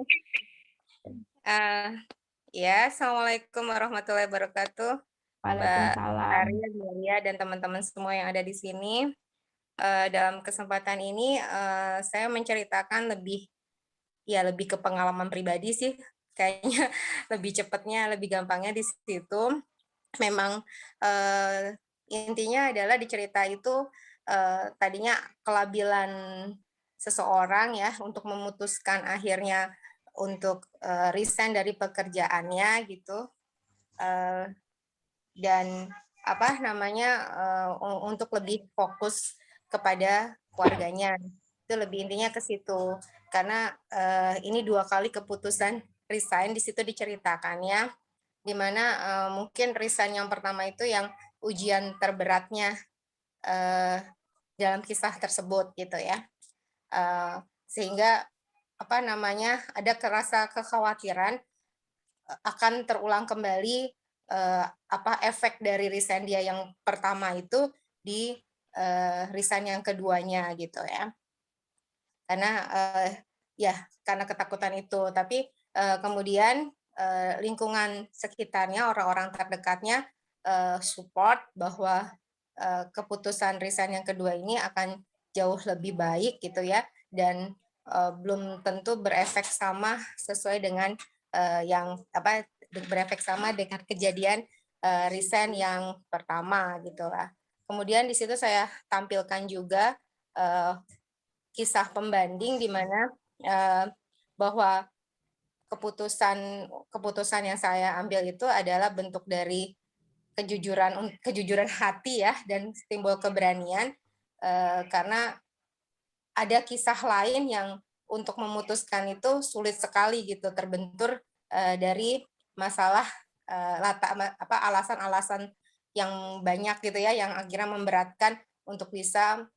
Ya, Assalamualaikum warahmatullahi wabarakatuh. Mbak Waalaikumsalam. Tari, Amelia, dan teman-teman semua yang ada di sini. Dalam kesempatan ini saya menceritakan lebih ke pengalaman pribadi sih. Kayaknya lebih cepatnya, lebih gampangnya di situ. Memang intinya adalah di cerita itu tadinya kelabilan seseorang ya untuk memutuskan akhirnya untuk resign dari pekerjaannya gitu, dan apa namanya untuk lebih fokus kepada keluarganya. Itu lebih intinya ke situ, karena ini 2 kali keputusan resign di situ diceritakannya, di mana mungkin resign yang pertama itu yang ujian terberatnya dalam kisah tersebut gitu ya, sehingga apa namanya ada rasa kekhawatiran akan terulang kembali efek dari resign dia yang pertama itu di resign yang keduanya gitu ya, karena karena ketakutan itu. Tapi kemudian lingkungan sekitarnya, orang-orang terdekatnya support bahwa keputusan resign yang kedua ini akan jauh lebih baik gitu ya, dan belum tentu berefek sama sesuai dengan berefek sama dengan kejadian resign yang pertama gitu lah. Kemudian di situ saya tampilkan juga kisah pembanding di mana bahwa keputusan yang saya ambil itu adalah bentuk dari kejujuran hati ya, dan timbul keberanian karena ada kisah lain yang untuk memutuskan itu sulit sekali gitu, terbentur dari masalah alasan-alasan yang banyak gitu ya, yang akhirnya memberatkan untuk bisa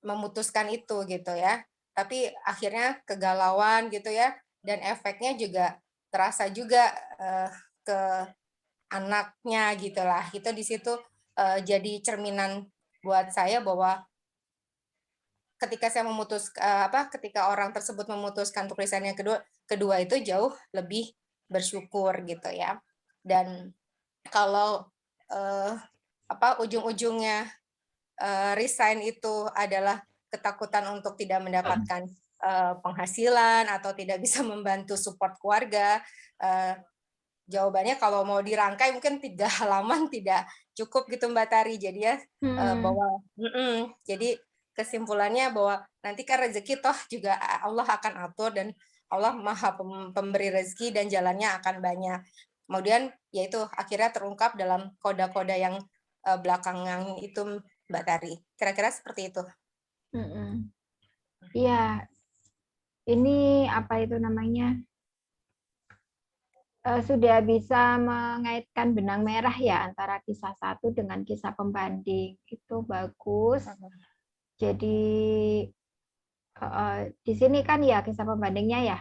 memutuskan itu gitu ya. Tapi akhirnya kegalauan gitu ya, dan efeknya juga terasa juga ke anaknya gitulah. Itu di situ jadi cerminan buat saya bahwa ketika saya ketika orang tersebut memutuskan untuk resign yang kedua itu jauh lebih bersyukur gitu ya. Dan kalau ujung-ujungnya resign itu adalah ketakutan untuk tidak mendapatkan penghasilan atau tidak bisa membantu support keluarga, jawabannya kalau mau dirangkai mungkin 3 halaman tidak cukup gitu Mbak Tari. Jadi ya bahwa jadi kesimpulannya bahwa nanti kan rezeki toh juga Allah akan atur, dan Allah Maha pemberi rezeki dan jalannya akan banyak. Kemudian yaitu akhirnya terungkap dalam koda-koda yang belakangan itu Mbak Tari. Kira-kira seperti itu. Iya. Ini apa itu namanya? sudah bisa mengaitkan benang merah ya antara kisah satu dengan kisah pembanding. Itu bagus. Jadi di sini kan ya kisah pembandingnya ya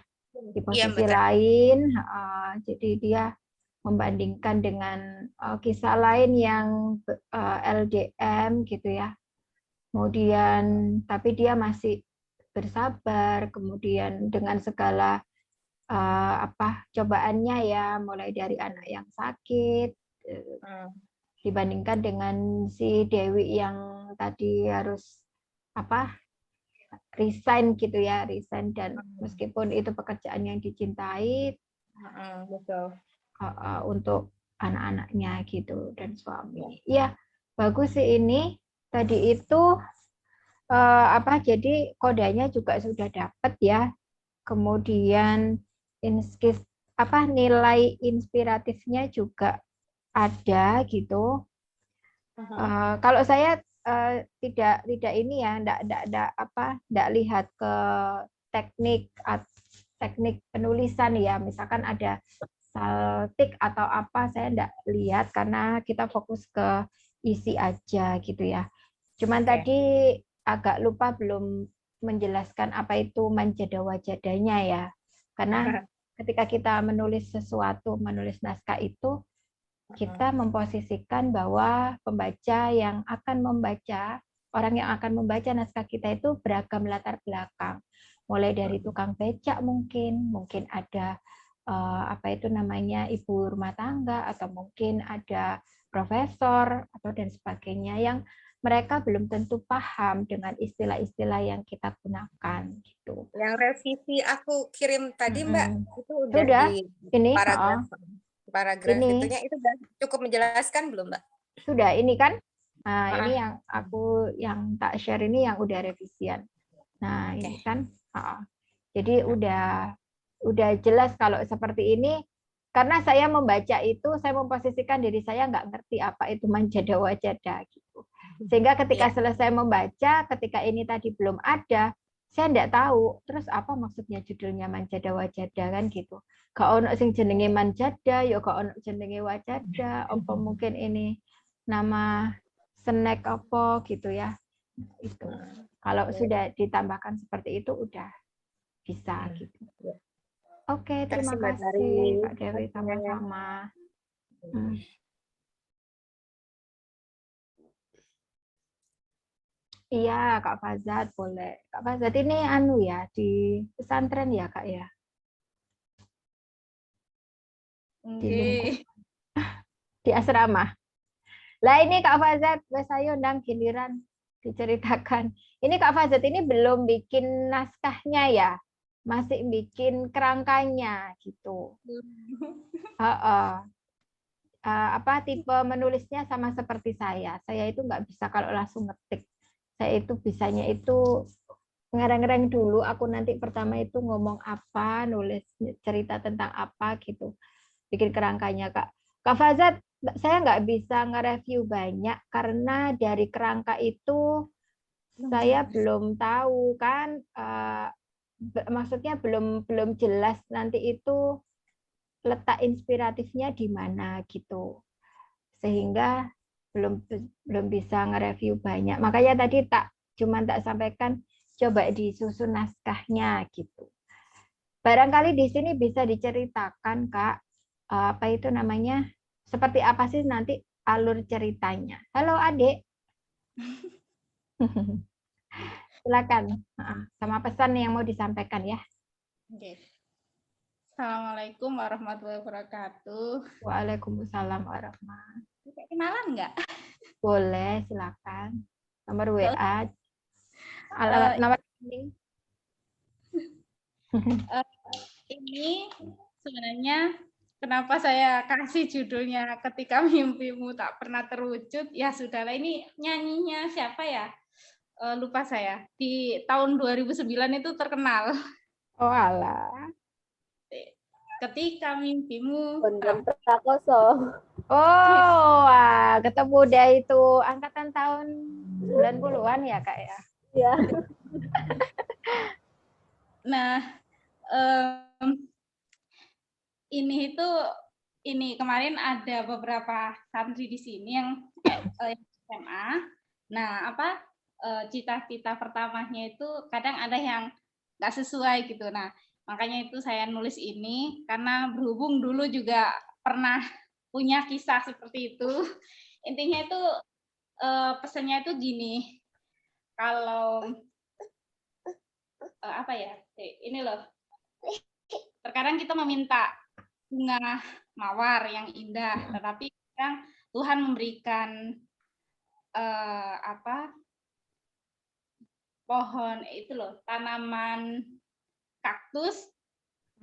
di Iya, posisi Mbak. lain. Jadi dia membandingkan dengan kisah lain yang LDM gitu ya. Kemudian tapi dia masih bersabar, kemudian dengan segala cobaannya ya, mulai dari anak yang sakit dibandingkan dengan si Dewi yang tadi harus resign gitu ya, resign, dan meskipun itu pekerjaan yang dicintai Betul. untuk anak-anaknya gitu dan suami. Ya, bagus sih ini. Tadi itu jadi kodenya juga sudah dapat ya. Kemudian nilai inspiratifnya juga ada gitu. Kalau saya tidak ini ya, enggak lihat ke teknik penulisan ya. Misalkan ada saltik atau apa, saya enggak lihat karena kita fokus ke isi aja gitu ya. Cuman tadi agak lupa belum menjelaskan apa itu manjada wajadanya ya. Karena ketika kita menulis sesuatu, menulis naskah itu, kita memposisikan bahwa pembaca yang akan membaca, orang yang akan membaca naskah kita itu beragam latar belakang. Mulai dari tukang becak mungkin ada ibu rumah tangga, atau mungkin ada profesor atau dan sebagainya yang mereka belum tentu paham dengan istilah-istilah yang kita gunakan gitu. Yang revisi aku kirim tadi Mbak, itu udah Sudah, di ini paragraf ini. itunya itu udah cukup menjelaskan belum Mbak? Sudah, ini kan. Nah, ini yang yang tak share ini yang udah revisian. Nah, ini kan. Jadi udah jelas kalau seperti ini. Karena saya membaca itu, saya memposisikan diri saya nggak ngerti apa itu manjada wajada gitu. Sehingga ketika selesai membaca, ketika ini tadi belum ada, saya nggak tahu. Terus apa maksudnya judulnya manjada wajada kan gitu. Gak ono sing jenenge manjada, ya gak ono jenenge wajada. Apa mungkin ini nama snack apa gitu ya. Itu. Kalau sudah ditambahkan seperti itu udah bisa gitu. Oke, terima kasih Kak Dewi, sama-sama. Iya, Kak Fazat boleh. Kak Fazat ini ya di pesantren ya Kak ya? Di asrama. Lah ini Kak Fazat, saya undang giliran diceritakan. Ini Kak Fazat ini belum bikin naskahnya ya? Masih bikin kerangkanya gitu. Tipe menulisnya sama seperti saya. Saya itu nggak bisa kalau langsung ngetik. Saya itu bisanya itu ngereng-ngereng dulu. Aku nanti pertama itu ngomong apa, nulis cerita tentang apa gitu. Bikin kerangkanya Kak. Kak Fazat, saya nggak bisa nge-review banyak karena dari kerangka itu saya belum tahu kan. Maksudnya belum jelas nanti itu letak inspiratifnya di mana gitu, sehingga belum bisa nge-review banyak. Makanya tadi tak sampaikan coba disusun naskahnya gitu. Barangkali di sini bisa diceritakan Kak, apa itu namanya, seperti apa sih nanti alur ceritanya. Halo Adik. Silakan, sama pesan yang mau disampaikan ya. Oke. Assalamualaikum warahmatullahi wabarakatuh. Waalaikumsalam warahmatullahi wabarakatuh. Kenalan nggak? Boleh, silakan. Nomor WA. Nomor ini. Ini sebenarnya kenapa saya kasih judulnya Ketika Mimpimu Tak Pernah Terwujud. Ya sudahlah, ini nyanyinya siapa ya? Lupa saya. Di tahun 2009 itu terkenal. Oh alah. Ketika mimpimu Bondan Prakoso. Oh, ketemu dia itu angkatan tahun 90-an ya Kak ya? Iya. Nah, ini kemarin ada beberapa santri di sini yang SMA. Nah, cita-cita pertamanya itu kadang ada yang nggak sesuai gitu. Nah, makanya itu saya nulis ini karena berhubung dulu juga pernah punya kisah seperti itu. Intinya itu pesannya itu gini. Kalau ini loh. Terkadang kita meminta bunga mawar yang indah, tetapi kadang Tuhan memberikan pohon itu loh, tanaman kaktus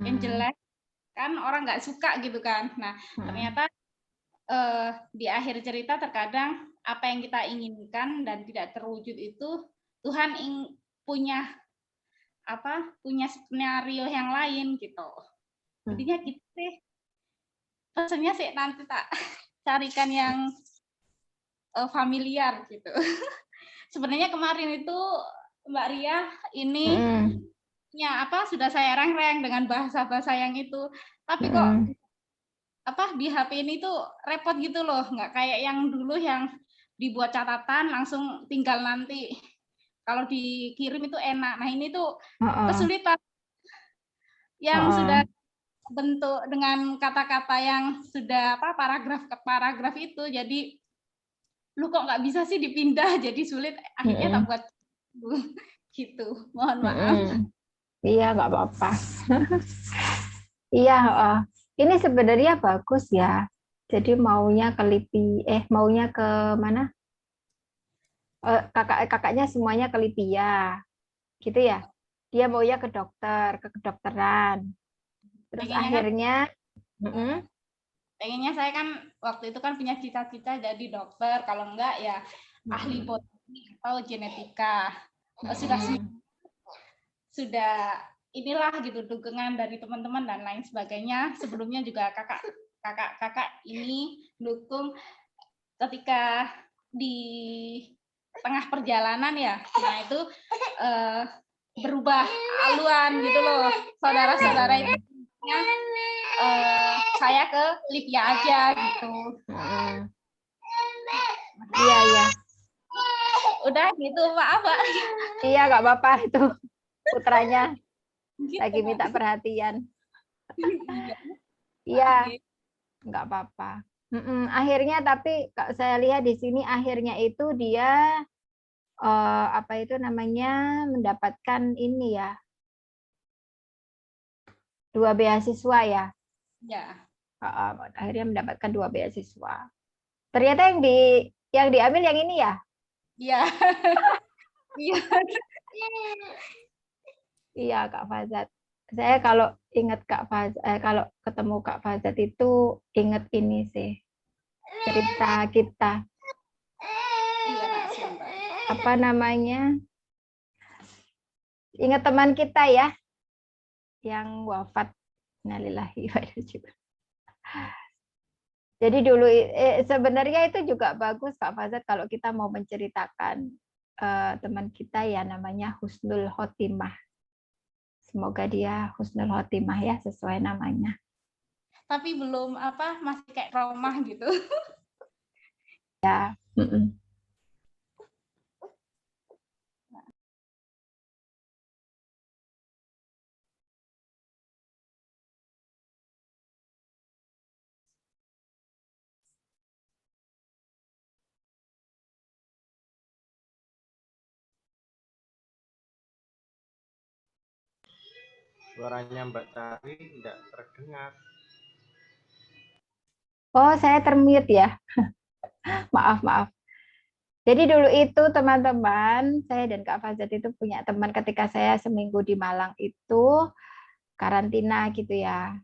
yang jelek, kan orang nggak suka gitu kan. Nah, ternyata di akhir cerita terkadang apa yang kita inginkan dan tidak terwujud itu Tuhan punya skenario yang lain gitu. Jadinya gitu sih. Pesannya sih nanti tak carikan yang familiar gitu. Sebenarnya kemarin itu Mbak Ria ini sudah saya reng-reng dengan bahasa-bahasa yang itu. Tapi kok di HP ini tuh repot gitu loh, nggak kayak yang dulu yang dibuat catatan langsung tinggal nanti kalau dikirim itu enak. Nah, ini tuh kesulitan yang sudah bentuk dengan kata-kata yang sudah paragraf ke paragraf itu, jadi lu kok nggak bisa sih dipindah, jadi sulit, akhirnya tak buat gitu. Mohon maaf. Iya, nggak apa-apa. Iya, ini sebenarnya bagus ya. Jadi maunya ke mana? Kakaknya semuanya ke Libya, gitu ya. Dia maunya ke dokter, ke kedokteran. Terus akhirnya, pengennya saya kan waktu itu kan punya cita-cita jadi dokter, kalau enggak ya ahli botani atau genetika. Sudah inilah gitu dukungan dari teman-teman dan lain sebagainya. Sebelumnya juga kakak ini dukung ketika di tengah perjalanan ya. Nah, itu berubah haluan gitu loh. Saudara-saudara itu saya ke Libya aja gitu. Iya. Udah gitu, maaf Pak. Iya, nggak apa-apa itu. Putranya lagi minta perhatian. Iya, nggak apa-apa. Akhirnya tapi saya lihat di sini akhirnya itu dia mendapatkan ini ya, 2 beasiswa ya. Ya. Akhirnya mendapatkan 2 beasiswa. Ternyata yang diambil yang ini ya? Iya. Iya. Iya, Kak Fazat. Saya kalau ingat kalau ketemu Kak Fazat itu ingat ini sih. Cerita kita. Apa namanya? Ingat teman kita ya yang wafat. Innalillahi wa inna ilaihi raji'un. Jadi dulu sebenarnya itu juga bagus Kak Fazat kalau kita mau menceritakan teman kita ya, namanya Husnul Khotimah. Semoga dia Husnul Khotimah ya sesuai namanya. Tapi belum masih kayak trauma gitu. Ya. Suaranya Mbak Tari tidak terdengar. Oh, saya termute ya. Maaf. Jadi dulu itu teman-teman, saya dan Kak Fazat itu punya teman ketika saya seminggu di Malang itu karantina gitu ya.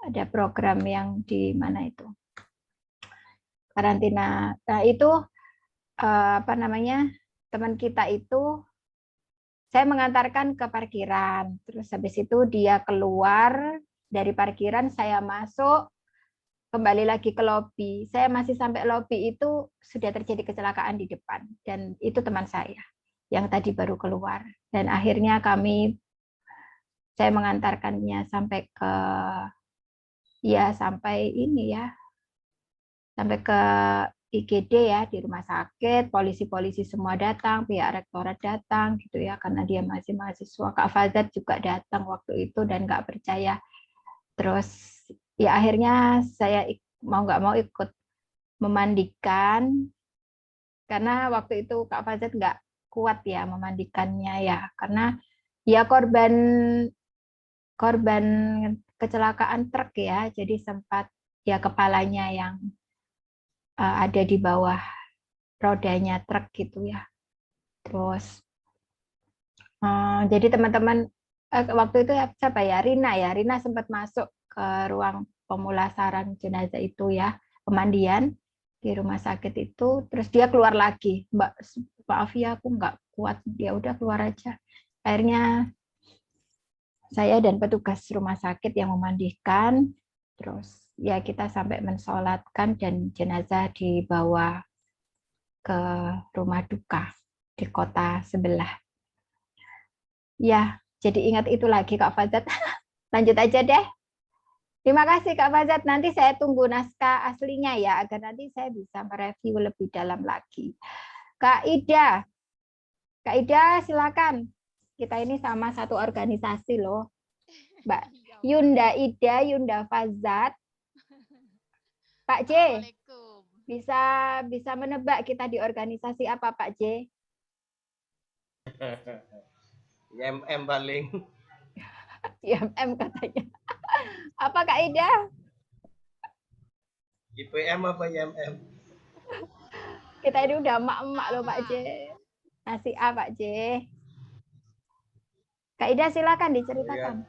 Ada program yang di mana itu? Karantina. Nah, itu teman kita itu saya mengantarkan ke parkiran. Terus habis itu dia keluar dari parkiran, saya masuk, kembali lagi ke lobi. Saya masih sampai lobi itu sudah terjadi kecelakaan di depan. Dan itu teman saya yang tadi baru keluar. Dan akhirnya saya mengantarkannya sampai ke ya sampai ini ya, sampai ke IGD ya, di rumah sakit, polisi-polisi semua datang, pihak rektorat datang gitu ya, karena dia masih mahasiswa. Kak Fazat juga datang waktu itu dan nggak percaya. Terus ya akhirnya saya mau nggak mau ikut memandikan, karena waktu itu Kak Fazat nggak kuat ya memandikannya ya, karena ya korban kecelakaan truk ya, jadi sempat ya kepalanya yang ada di bawah rodanya truk gitu ya. Terus jadi teman-teman waktu itu siapa ya, Rina sempat masuk ke ruang pemulasaran jenazah itu ya, pemandian di rumah sakit itu. Terus dia keluar lagi, Mbak, maaf ya aku nggak kuat, dia udah keluar aja. Akhirnya saya dan petugas rumah sakit yang memandikan, terus ya kita sampai mensolatkan dan jenazah dibawa ke rumah duka di kota sebelah. Ya, jadi ingat itu lagi Kak Fazat. Lanjut aja deh. Terima kasih Kak Fazat. Nanti saya tunggu naskah aslinya ya, agar nanti saya bisa mereview lebih dalam lagi. Kak Ida, silakan. Kita ini sama satu organisasi loh. Mbak Yunda Ida, Yunda Fazat. Pak J, bisa menebak kita di organisasi apa Pak J? IMM paling. IMM katanya. Apa Kak Ida? IPM apa IMM? Kita ini udah emak-emak loh Pak J. Nasi A Pak J. Kak Ida silakan diceritakan.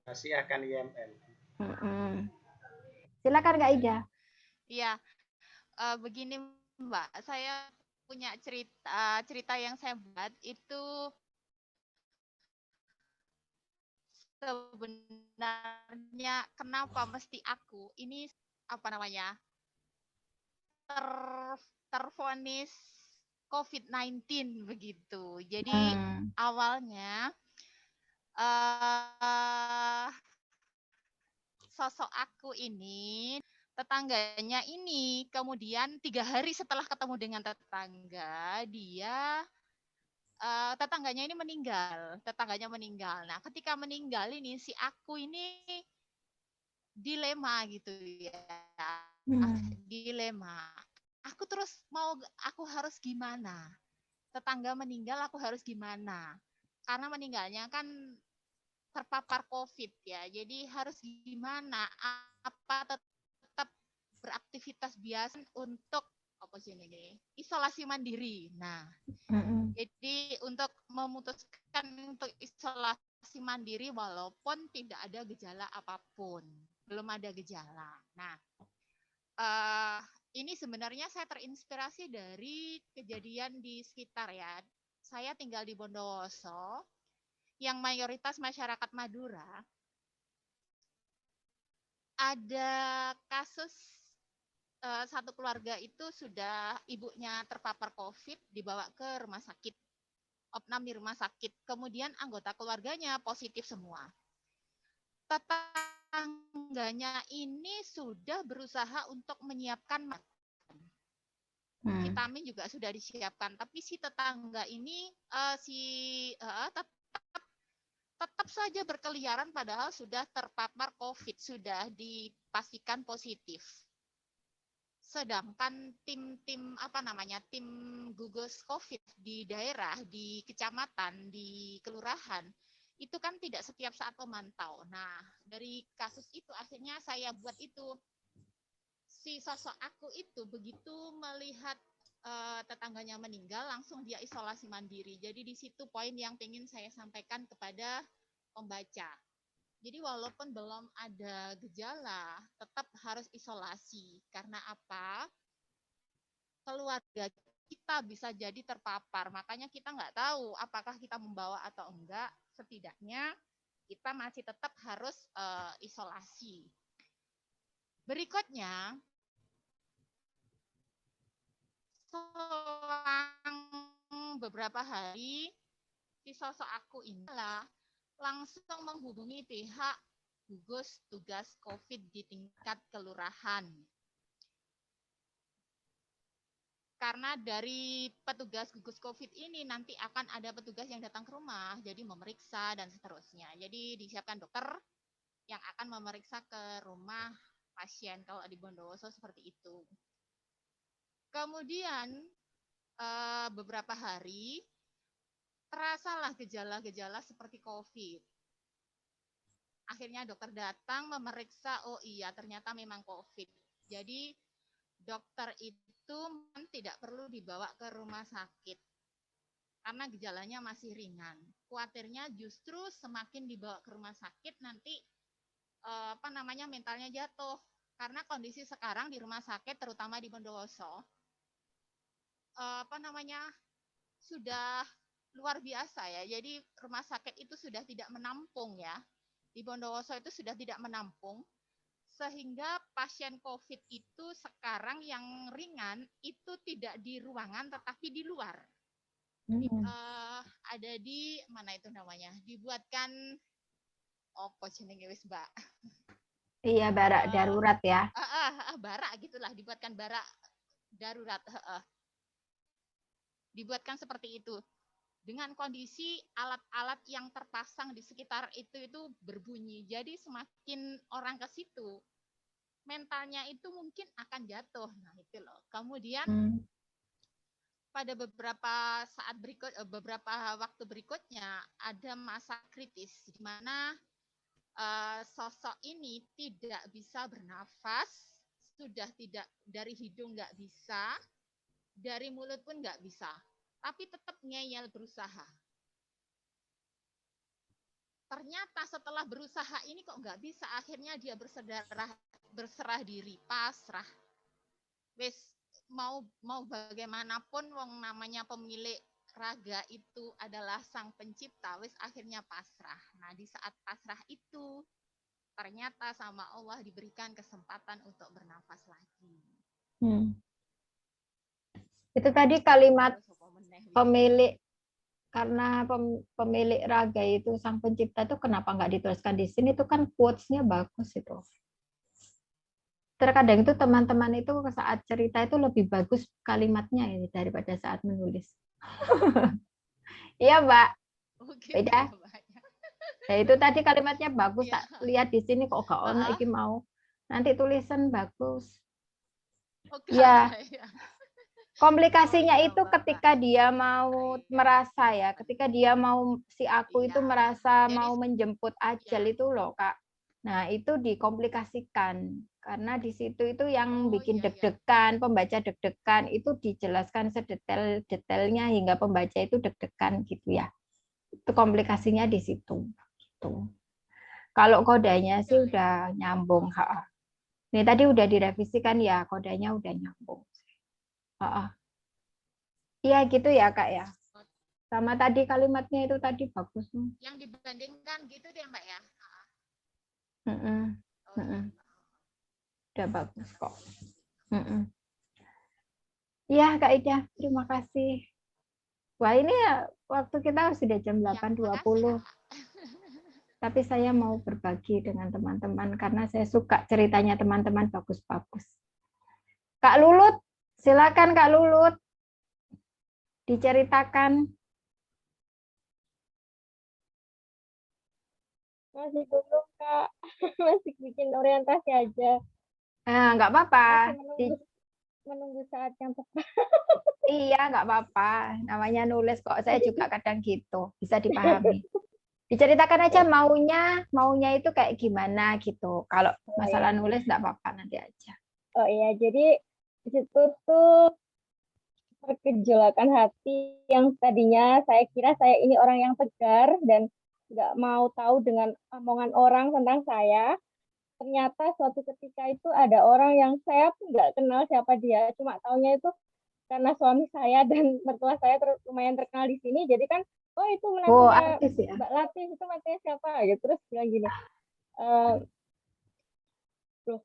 Nasi akan IMM. Silakan Kak Ida. Iya, begini Mbak, saya punya cerita yang saya buat itu sebenarnya kenapa mesti aku ini apa namanya tervonis COVID-19 begitu. Jadi awalnya sosok aku ini tetangganya ini kemudian 3 hari setelah ketemu dengan tetangganya ini meninggal. Nah, ketika meninggal ini si aku ini dilema gitu ya. Dilema. Aku harus gimana? Tetangga meninggal aku harus gimana? Karena meninggalnya kan terpapar COVID ya. Jadi harus gimana? Apa tetap beraktivitas biasa untuk apa sih ini? Isolasi mandiri. Nah, jadi untuk memutuskan untuk isolasi mandiri walaupun tidak ada gejala apapun, belum ada gejala. Nah, ini sebenarnya saya terinspirasi dari kejadian di sekitar ya. Saya tinggal di Bondowoso, yang mayoritas masyarakat Madura. Ada kasus satu keluarga itu sudah ibunya terpapar COVID, dibawa ke rumah sakit, opnam di rumah sakit. Kemudian anggota keluarganya positif semua. Tetangganya ini sudah berusaha untuk menyiapkan vitamin juga sudah disiapkan, tapi si tetangga ini tetap saja berkeliaran padahal sudah terpapar COVID, sudah dipastikan positif. Sedangkan tim gugus COVID di daerah, di kecamatan, di kelurahan, itu kan tidak setiap saat memantau. Nah, dari kasus itu akhirnya saya buat itu. Si sosok aku itu begitu melihat tetangganya meninggal, langsung dia isolasi mandiri. Jadi di situ poin yang ingin saya sampaikan kepada pembaca. Jadi walaupun belum ada gejala, tetap harus isolasi. Karena apa? Keluarga kita bisa jadi terpapar. Makanya kita nggak tahu apakah kita membawa atau enggak. Setidaknya kita masih tetap harus isolasi. Berikutnya, selang beberapa hari, si sosok aku inilah langsung menghubungi pihak gugus tugas COVID di tingkat kelurahan. Karena dari petugas gugus COVID ini nanti akan ada petugas yang datang ke rumah, jadi memeriksa dan seterusnya. Jadi disiapkan dokter yang akan memeriksa ke rumah pasien kalau di Bondowoso seperti itu. Kemudian beberapa hari terasalah gejala-gejala seperti COVID. Akhirnya dokter datang memeriksa, oh iya ternyata memang COVID. Jadi dokter itu tidak perlu dibawa ke rumah sakit karena gejalanya masih ringan. Khawatirnya justru semakin dibawa ke rumah sakit nanti mentalnya jatuh. Karena kondisi sekarang di rumah sakit terutama di Bondowoso sudah luar biasa ya. Jadi rumah sakit itu sudah tidak menampung ya. Di Bondowoso itu sudah tidak menampung. Sehingga pasien COVID itu sekarang yang ringan itu tidak di ruangan tetapi di luar. Ada di mana itu namanya? Dibuatkan jenenge wis, Mbak. Iya, barak darurat ya. Barak gitulah, dibuatkan barak darurat. Dibuatkan seperti itu. Dengan kondisi alat-alat yang terpasang di sekitar itu berbunyi. Jadi semakin orang ke situ, mentalnya itu mungkin akan jatuh. Nah, itu loh. Kemudian pada beberapa waktu berikutnya ada masa kritis di mana sosok ini tidak bisa bernafas, sudah tidak dari hidung nggak bisa, dari mulut pun nggak bisa. Tapi tetap ngeyel berusaha. Ternyata setelah berusaha ini kok nggak bisa, akhirnya dia berserah diri, pasrah. Wes mau bagaimanapun wong namanya pemilik raga itu adalah sang pencipta, wes akhirnya pasrah. Nah, di saat pasrah itu ternyata sama Allah diberikan kesempatan untuk bernafas lagi. Itu tadi kalimat pemilik, karena pemilik raga itu sang pencipta itu kenapa nggak dituliskan di sini? Itu kan quotes-nya bagus itu. Terkadang itu teman-teman itu saat cerita itu lebih bagus kalimatnya ini daripada saat menulis. Iya, Mbak. Beda. Nah, itu tadi kalimatnya bagus, tak lihat di sini kok gak ono iki mau. Nanti tulisan bagus. Ya. Komplikasinya itu ketika dia mau merasa ya, ketika dia mau si aku itu merasa mau menjemput ajal itu loh, Kak. Nah, itu dikomplikasikan karena di situ itu yang bikin deg-degan, pembaca deg-degan itu dijelaskan sedetail-detailnya hingga pembaca itu deg-degan gitu ya. Itu komplikasinya di situ. Gitu. Kalau kodenya sih udah nyambung, Ini tadi udah direvisikan ya, kodenya udah nyambung. Iya gitu ya Kak ya. Sama tadi kalimatnya itu tadi bagus. Yang dibandingkan gitu deh Mbak ya. Udah bagus kok. Iya Kak Ida, terima kasih. Wah ini ya, waktu kita sudah jam 8.20. Tapi saya mau berbagi dengan teman-teman karena saya suka ceritanya teman-teman bagus-bagus. Kak Lulut, silakan Kak Lulut. Diceritakan. Masih belum Kak, masih bikin orientasi aja. Nah, nggak apa-apa. Menunggu saat yang tepat. Iya, nggak apa-apa. Namanya nulis kok. Saya juga kadang gitu. Bisa dipahami. Diceritakan aja maunya itu kayak gimana gitu. Kalau masalah nulis nggak apa-apa, nanti aja. Oh iya, jadi di situ tuh pergejolakan hati yang tadinya saya kira saya ini orang yang tegar dan nggak mau tahu dengan omongan orang tentang saya. Ternyata suatu ketika itu ada orang yang saya nggak kenal siapa dia, cuma taunya itu karena suami saya dan mertua saya lumayan terkenal di sini, jadi kan, oh itu menantunya Mbak Latif, itu menantunya siapa? Gitu. Terus bilang gini, loh,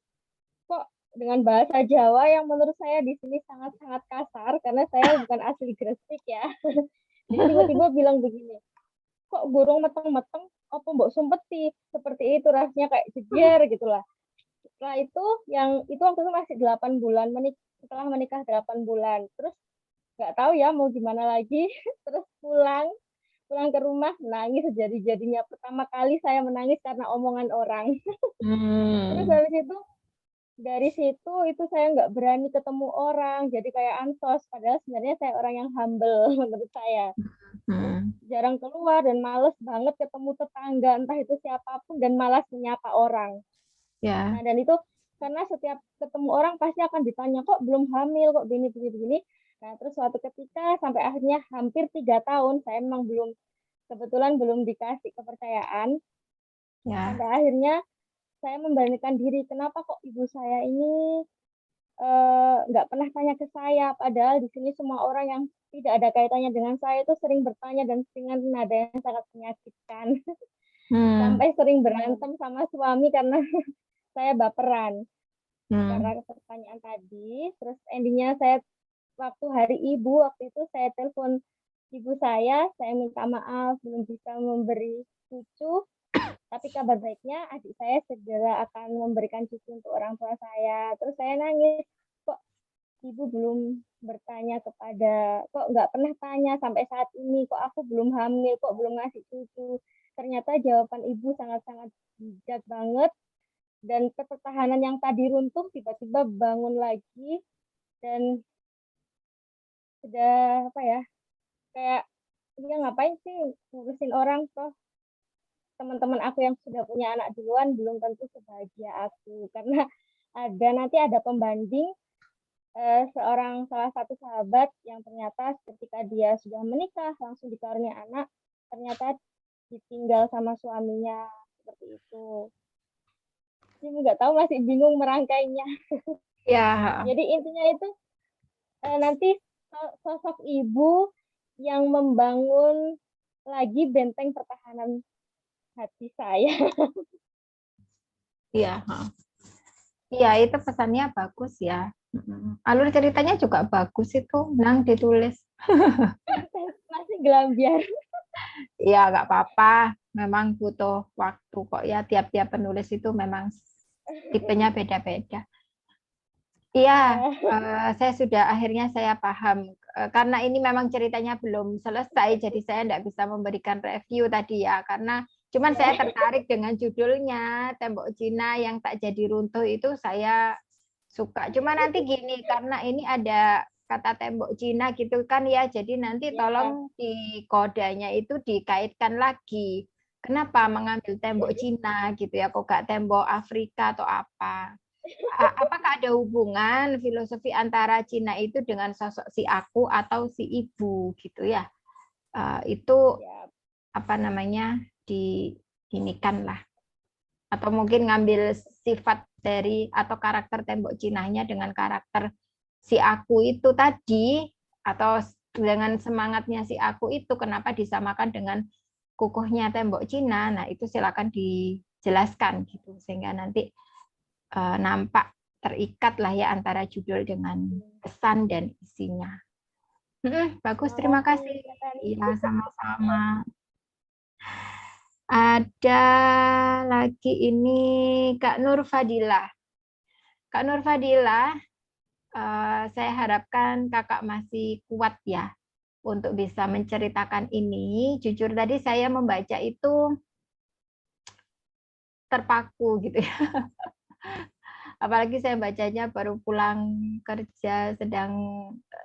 kok dengan bahasa Jawa yang menurut saya di sini sangat-sangat kasar, karena saya bukan asli Gresik ya. Jadi tiba-tiba bilang begini, kok burung meteng-meteng apa mbok sumpeti, seperti itu rasanya kayak jejer gitulah. Setelah itu waktu itu masih 8 bulan, setelah menikah 8 bulan. Terus nggak tahu ya mau gimana lagi. Terus pulang ke rumah nangis sejadi-jadinya. Pertama kali saya menangis karena omongan orang. Terus habis itu dari situ itu saya nggak berani ketemu orang, jadi kayak ansos. Padahal sebenarnya saya orang yang humble menurut saya. Jarang keluar dan males banget ketemu tetangga, entah itu siapapun, dan malas menyapa orang. Nah, dan itu karena setiap ketemu orang pasti akan ditanya, kok belum hamil, kok begini. Nah, terus suatu ketika sampai akhirnya hampir 3 tahun, saya memang kebetulan belum dikasih kepercayaan. Sampai akhirnya saya memberanikan diri, kenapa kok ibu saya ini nggak pernah tanya ke saya, padahal di sini semua orang yang tidak ada kaitannya dengan saya itu sering bertanya dan dengan nada yang sangat menyakitkan. Sampai sering berantem sama suami karena saya baperan karena pertanyaan tadi. Terus endingnya saya waktu hari ibu waktu itu saya telepon ibu saya minta maaf belum bisa memberi cucu, tapi kabar baiknya adik saya segera akan memberikan cucu untuk orang tua saya. Terus saya nangis, kok ibu belum bertanya kok nggak pernah tanya sampai saat ini, kok aku belum hamil, kok belum ngasih cucu. Ternyata jawaban ibu sangat-sangat bijak banget, dan pertahanan yang tadi runtuh tiba-tiba bangun lagi, dan sudah kayak dia ngapain sih ngurusin orang, toh teman-teman aku yang sudah punya anak duluan belum tentu sebahagia aku. Karena nanti ada pembanding salah satu sahabat yang ternyata ketika dia sudah menikah langsung dikaruniai anak, ternyata ditinggal sama suaminya, seperti itu. Jadi nggak tahu, masih bingung merangkainya. Jadi intinya itu nanti sosok ibu yang membangun lagi benteng pertahanan hati saya. Iya, itu pesannya bagus ya. Alur ceritanya juga bagus itu, Nang ditulis. Masih gelambiar. Iya, nggak apa-apa. Memang butuh waktu kok ya. Tiap-tiap penulis itu memang tipenya beda-beda. Iya, akhirnya saya paham. Karena ini memang ceritanya belum selesai, jadi saya tidak bisa memberikan review tadi ya. Karena cuman saya tertarik dengan judulnya Tembok Cina yang Tak Jadi Runtuh, itu saya suka. Cuma nanti gini, karena ini ada kata tembok Cina gitu kan ya, jadi nanti tolong di kodanya itu dikaitkan lagi. Kenapa mengambil tembok Cina gitu ya, kok gak tembok Afrika atau apa? Apakah ada hubungan filosofi antara Cina itu dengan sosok si aku atau si ibu gitu ya? Itu diinikan lah. Atau mungkin ngambil sifat dari atau karakter tembok Cinanya dengan karakter si aku itu tadi, atau dengan semangatnya si aku itu kenapa disamakan dengan kukuhnya tembok Cina. Nah, itu silakan dijelaskan gitu sehingga nanti nampak terikat lah ya antara judul dengan pesan dan isinya. Bagus, terima kasih. Iya, sama-sama. Ada lagi ini Kak Nur Fadilah. Kak Nur Fadilah, saya harapkan kakak masih kuat ya untuk bisa menceritakan ini. Jujur tadi saya membaca itu terpaku gitu ya. Apalagi saya bacanya baru pulang kerja, sedang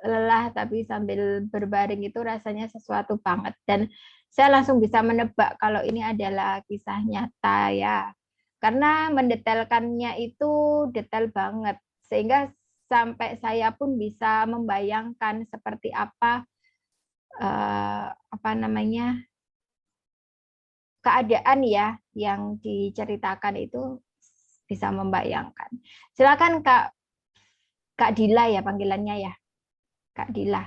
lelah tapi sambil berbaring, itu rasanya sesuatu banget. Dan saya langsung bisa menebak kalau ini adalah kisah nyata ya. Karena mendetailkannya itu detail banget. Sehingga sampai saya pun bisa membayangkan seperti apa keadaan ya yang diceritakan itu, bisa membayangkan. Silakan Kak Dila ya panggilannya ya. Kak Dila.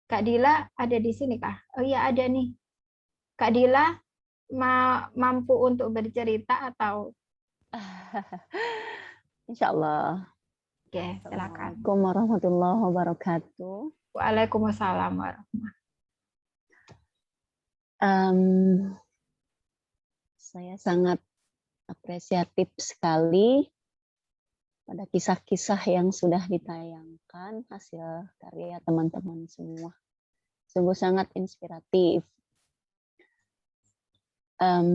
Kak Dila ada di sini kah? Oh iya ada nih. Kak Dila mampu untuk bercerita atau? Insya Allah. Oke, silakan. Assalamualaikum warahmatullahi wabarakatuh. Waalaikumsalam warahmatullahi. Saya sangat apresiatif sekali pada kisah-kisah yang sudah ditayangkan, hasil karya teman-teman semua. Sungguh sangat inspiratif.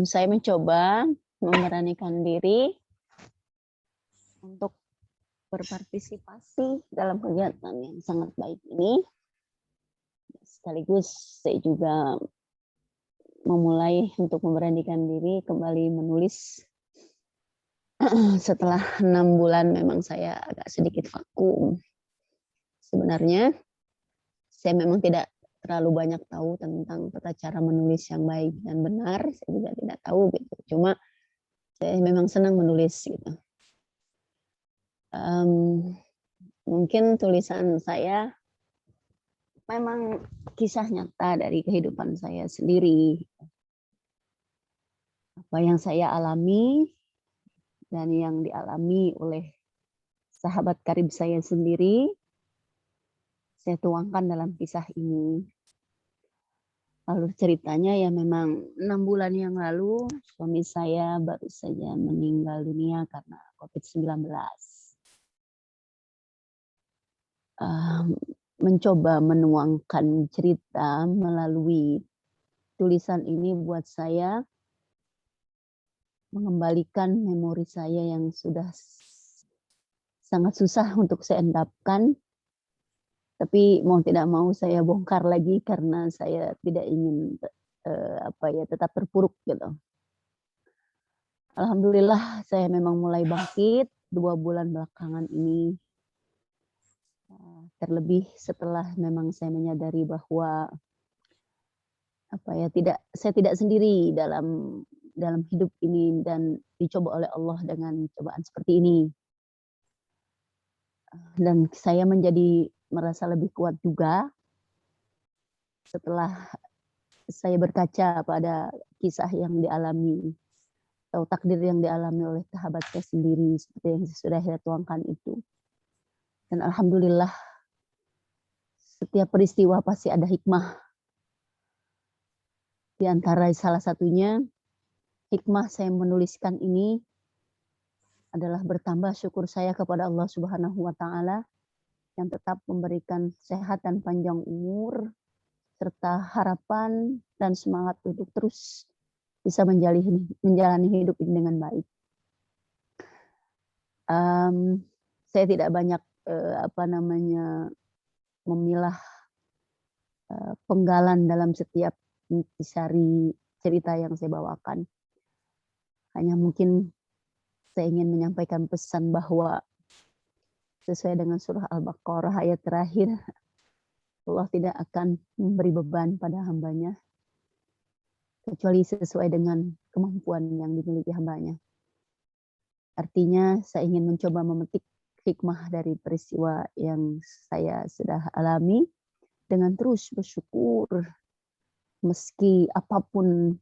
Saya mencoba memberanikan diri untuk berpartisipasi dalam kegiatan yang sangat baik ini. Sekaligus saya juga memulai untuk memberanikan diri kembali menulis. Setelah 6 bulan memang saya agak sedikit vakum. Sebenarnya saya memang tidak terlalu banyak tahu tentang tata cara menulis yang baik dan benar. Saya juga tidak tahu gitu. Cuma saya memang senang menulis gitu. Mungkin tulisan saya memang kisah nyata dari kehidupan saya sendiri. Apa yang saya alami dan yang dialami oleh sahabat karib saya sendiri, saya tuangkan dalam kisah ini. Lalu ceritanya ya memang 6 bulan yang lalu suami saya baru saja meninggal dunia karena COVID-19. Mencoba menuangkan cerita melalui tulisan ini buat saya mengembalikan memori saya yang sudah sangat susah untuk saya endapkan. Tapi mau tidak mau saya bongkar lagi karena saya tidak ingin tetap terpuruk gitu. Alhamdulillah saya memang mulai bangkit 2 bulan belakangan ini. Terlebih setelah memang saya menyadari bahwa saya tidak sendiri dalam hidup ini dan dicoba oleh Allah dengan cobaan seperti ini. Dan saya merasa lebih kuat juga setelah saya berkaca pada kisah yang dialami atau takdir yang dialami oleh sahabat saya sendiri seperti yang sudah saya tuangkan itu. Dan alhamdulillah setiap peristiwa pasti ada hikmah. Di antara salah satunya hikmah saya menuliskan ini adalah bertambah syukur saya kepada Allah Subhanahu wa taala yang tetap memberikan sehat dan panjang umur serta harapan dan semangat untuk terus bisa menjalani hidup ini dengan baik. Saya tidak banyak memilah penggalan dalam setiap intisari cerita yang saya bawakan. Hanya mungkin saya ingin menyampaikan pesan bahwa sesuai dengan surah Al-Baqarah ayat terakhir, Allah tidak akan memberi beban pada hambanya kecuali sesuai dengan kemampuan yang dimiliki hambanya. Artinya saya ingin mencoba memetik hikmah dari peristiwa yang saya sudah alami dengan terus bersyukur meski apapun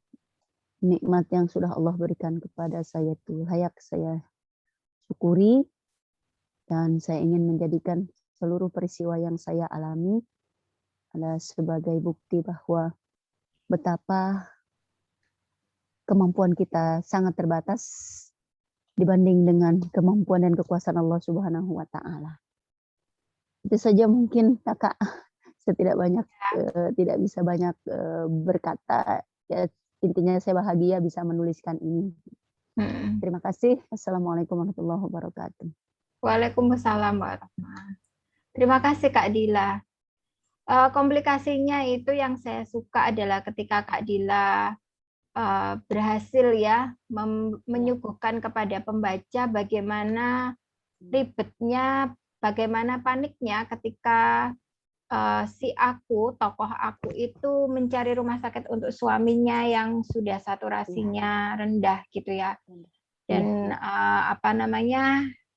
nikmat yang sudah Allah berikan kepada saya itu layak saya syukuri, dan saya ingin menjadikan seluruh peristiwa yang saya alami adalah sebagai bukti bahwa betapa kemampuan kita sangat terbatas dibanding dengan kemampuan dan kekuasaan Allah Subhanahu wa taala. Itu saja mungkin Kakak. Saya tidak bisa banyak berkata. Ya, intinya saya bahagia bisa menuliskan ini. Terima kasih. Assalamualaikum warahmatullahi wabarakatuh. Waalaikumsalam warahmatullahi. Terima kasih Kak Dila. Komplikasinya itu yang saya suka adalah ketika Kak Dila berhasil ya menyuguhkan kepada pembaca bagaimana ribetnya, bagaimana paniknya ketika tokoh aku itu mencari rumah sakit untuk suaminya yang sudah saturasinya rendah gitu ya. Dan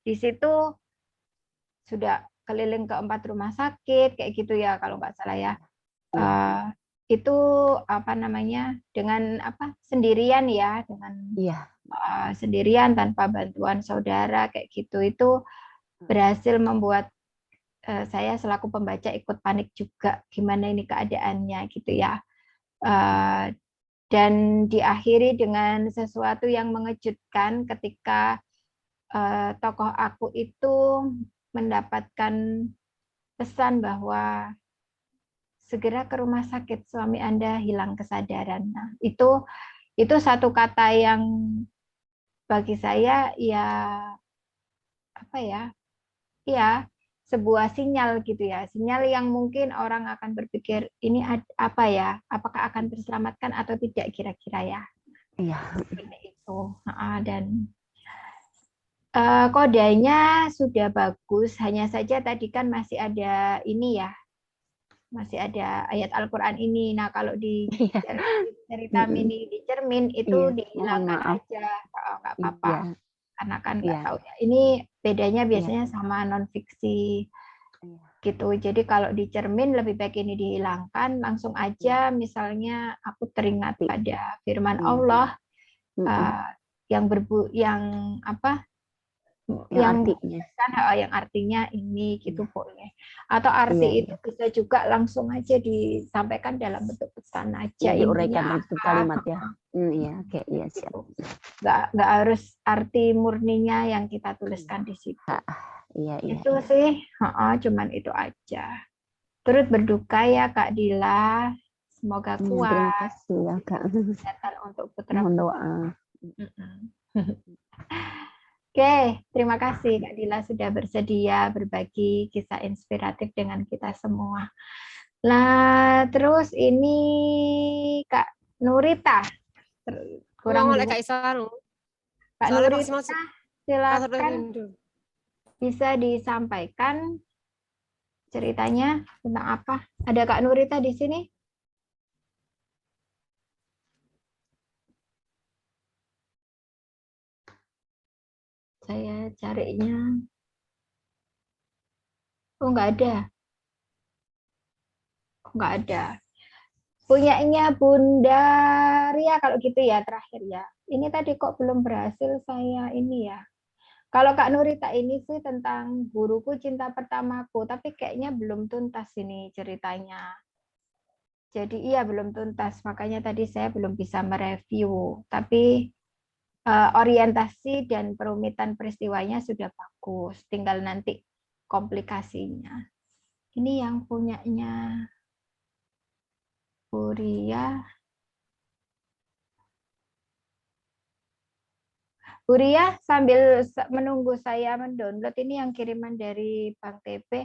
di situ sudah keliling ke 4 rumah sakit kayak gitu ya kalau nggak salah ya. Itu dengan sendirian ya, dengan sendirian tanpa bantuan saudara kayak gitu, itu berhasil membuat saya selaku pembaca ikut panik juga, gimana ini keadaannya gitu ya. Dan diakhiri dengan sesuatu yang mengejutkan ketika tokoh aku itu mendapatkan pesan bahwa segera ke rumah sakit, suami Anda hilang kesadaran. Nah, itu satu kata yang bagi saya ya apa ya? Ya, sebuah sinyal gitu ya. Sinyal yang mungkin orang akan berpikir ini apa ya? Apakah akan terselamatkan atau tidak kira-kira ya? Iya. Seperti itu. Dan kodenya sudah bagus, hanya saja tadi kan masih ada ini ya, masih ada ayat Al-Quran ini. Nah, kalau di cerita mini di cermin itu dihilangkan aja, nggak apa-apa. Karena kan nggak tahu ya. Ini bedanya biasanya sama non fiksi gitu. Jadi kalau di cermin lebih baik ini dihilangkan, langsung aja. Misalnya aku teringat pada firman Allah yang artinya ini gitu boleh, atau arti itu bisa juga langsung aja disampaikan dalam bentuk pesan aja, diuraikan bentuk kalimat ya. Siap. Nggak harus arti murninya yang kita tuliskan di situ. Itu sih, cuman itu aja. Turut berduka ya Kak Dila, semoga kuat. Terima kasih ya Kak. Untuk putra. Mohon doa. Oke, terima kasih Kak Dila sudah bersedia berbagi kisah inspiratif dengan kita semua. Nah, terus ini Kak Nurita. Kurang Kak Isanu. Kak Nurita, silakan bisa disampaikan ceritanya tentang apa? Ada Kak Nurita di sini? Saya carinya. Oh, nggak ada. Nggak ada. Punyanya Bunda Ria kalau gitu ya terakhir ya. Ini tadi kok belum berhasil saya ini ya. Kalau Kak Nurita ini sih tentang guruku cinta pertamaku, tapi kayaknya belum tuntas ini ceritanya. Jadi iya belum tuntas, makanya tadi saya belum bisa mereview. Tapi orientasi dan perumitan peristiwanya sudah bagus, tinggal nanti komplikasinya. Ini yang punyanya Bu Ria. Bu Ria, sambil menunggu saya mendownload ini yang kiriman dari Bang TP,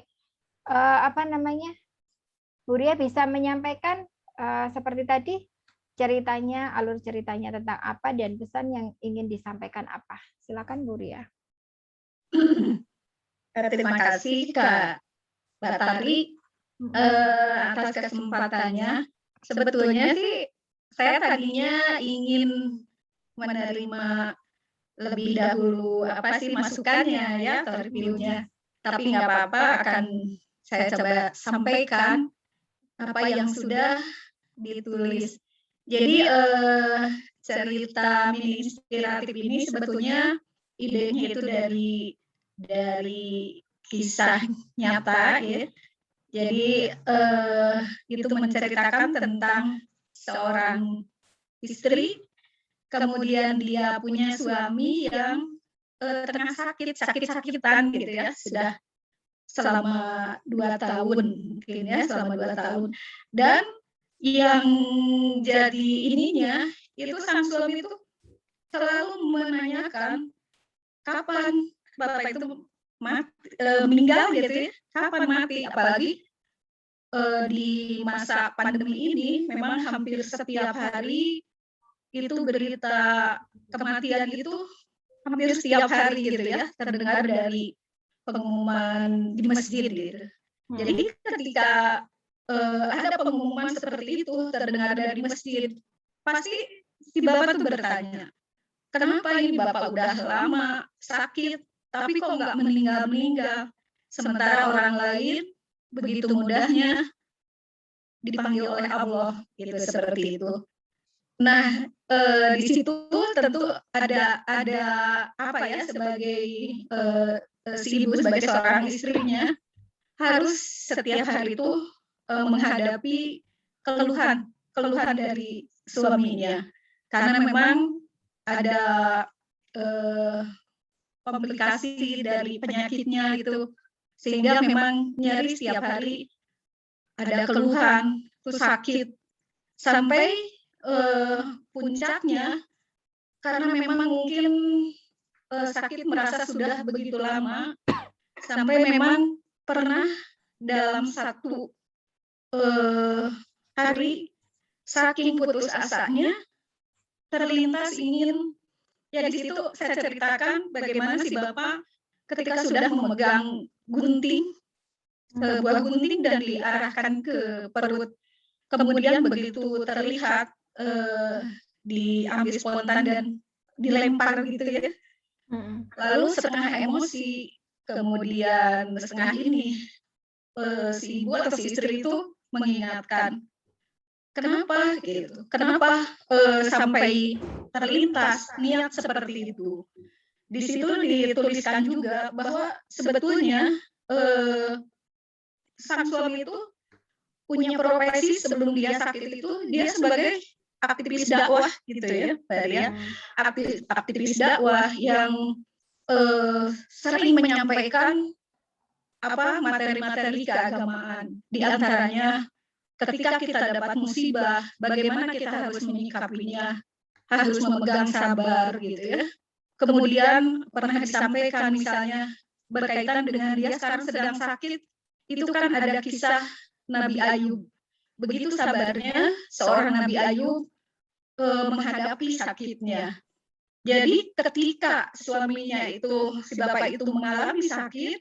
apa namanya? Bu Ria bisa menyampaikan seperti tadi ceritanya, alur ceritanya tentang apa dan pesan yang ingin disampaikan apa. Silakan Bu Ria. Terima kasih Kak Batari atas kesempatannya. Sebetulnya sih saya tadinya ingin menerima lebih dahulu masukannya ya atau reviewnya. Tapi nggak apa-apa, akan saya coba sampaikan apa yang sudah ditulis. Jadi cerita mini inspiratif ini sebetulnya idenya itu dari kisah nyata ya. Jadi itu menceritakan tentang seorang istri, kemudian dia punya suami yang tengah sakit-sakitan gitu ya, sudah selama 2 tahun mungkin ya, selama 2 tahun. Dan yang jadi ininya itu sang suami itu selalu menanyakan kapan bapak itu meninggal gitu ya, kapan mati. Apalagi di masa pandemi ini memang hampir setiap hari itu berita kematian itu hampir setiap hari gitu ya, terdengar dari pengumuman di masjid gitu. Jadi ketika ada pengumuman seperti itu terdengar dari masjid, pasti si bapak tuh bertanya, kenapa ini bapak udah lama sakit, tapi kok nggak meninggal-meninggal, sementara orang lain begitu mudahnya dipanggil oleh Allah, gitu seperti itu. Nah, di situ tentu ada apa ya, sebagai si ibu, sebagai seorang istrinya harus setiap hari itu menghadapi keluhan dari suaminya, karena memang ada komplikasi dari penyakitnya gitu, sehingga memang nyeri setiap hari, ada keluhan, terus sakit, sampai puncaknya karena memang mungkin sakit merasa sudah begitu lama, sampai memang pernah dalam satu hari saking putus asanya terlintas ingin, ya di situ saya ceritakan bagaimana si bapak ketika sudah memegang gunting, sebuah gunting dan diarahkan ke perut, kemudian begitu terlihat diambil spontan dan dilempar gitu ya. Lalu setengah emosi, kemudian setengah ini si ibu atau si istri itu mengingatkan, kenapa gitu, kenapa sampai terlintas niat seperti itu. Di situ dituliskan juga bahwa sebetulnya sang suami itu punya profesi sebelum dia sakit itu, dia sebagai aktivis dakwah gitu ya, Mbak Ria. Aktivis dakwah yang sering menyampaikan materi-materi keagamaan. Di antaranya ketika kita dapat musibah, bagaimana kita harus menyikapinya, harus memegang sabar gitu ya. Kemudian pernah disampaikan misalnya berkaitan dengan dia sekarang sedang sakit, itu kan ada kisah Nabi Ayub. Begitu sabarnya seorang Nabi Ayub menghadapi sakitnya. Jadi ketika suaminya itu, si bapak itu mengalami sakit,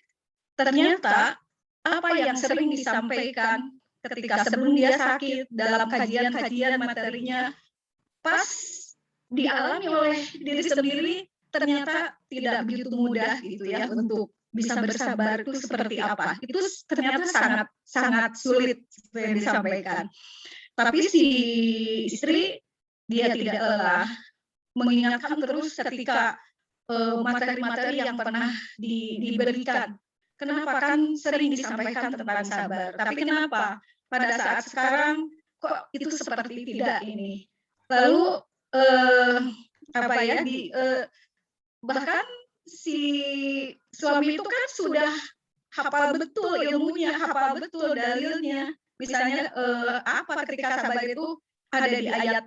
ternyata apa yang sering disampaikan ketika sebelum dia sakit dalam kajian-kajian materinya, pas dialami oleh diri sendiri, ternyata tidak begitu mudah gitu ya untuk bisa bersabar itu seperti apa. Itu ternyata sangat sulit disampaikan. Tapi si istri dia tidak lelah mengingatkan terus ketika materi-materi yang pernah diberikan. Kenapa kan sering disampaikan tentang sabar, tapi kenapa pada saat sekarang kok itu seperti tidak ini. Lalu bahkan si suami itu kan sudah hafal betul ilmunya, hafal betul dalilnya. Misalnya ketika sabar itu ada di ayat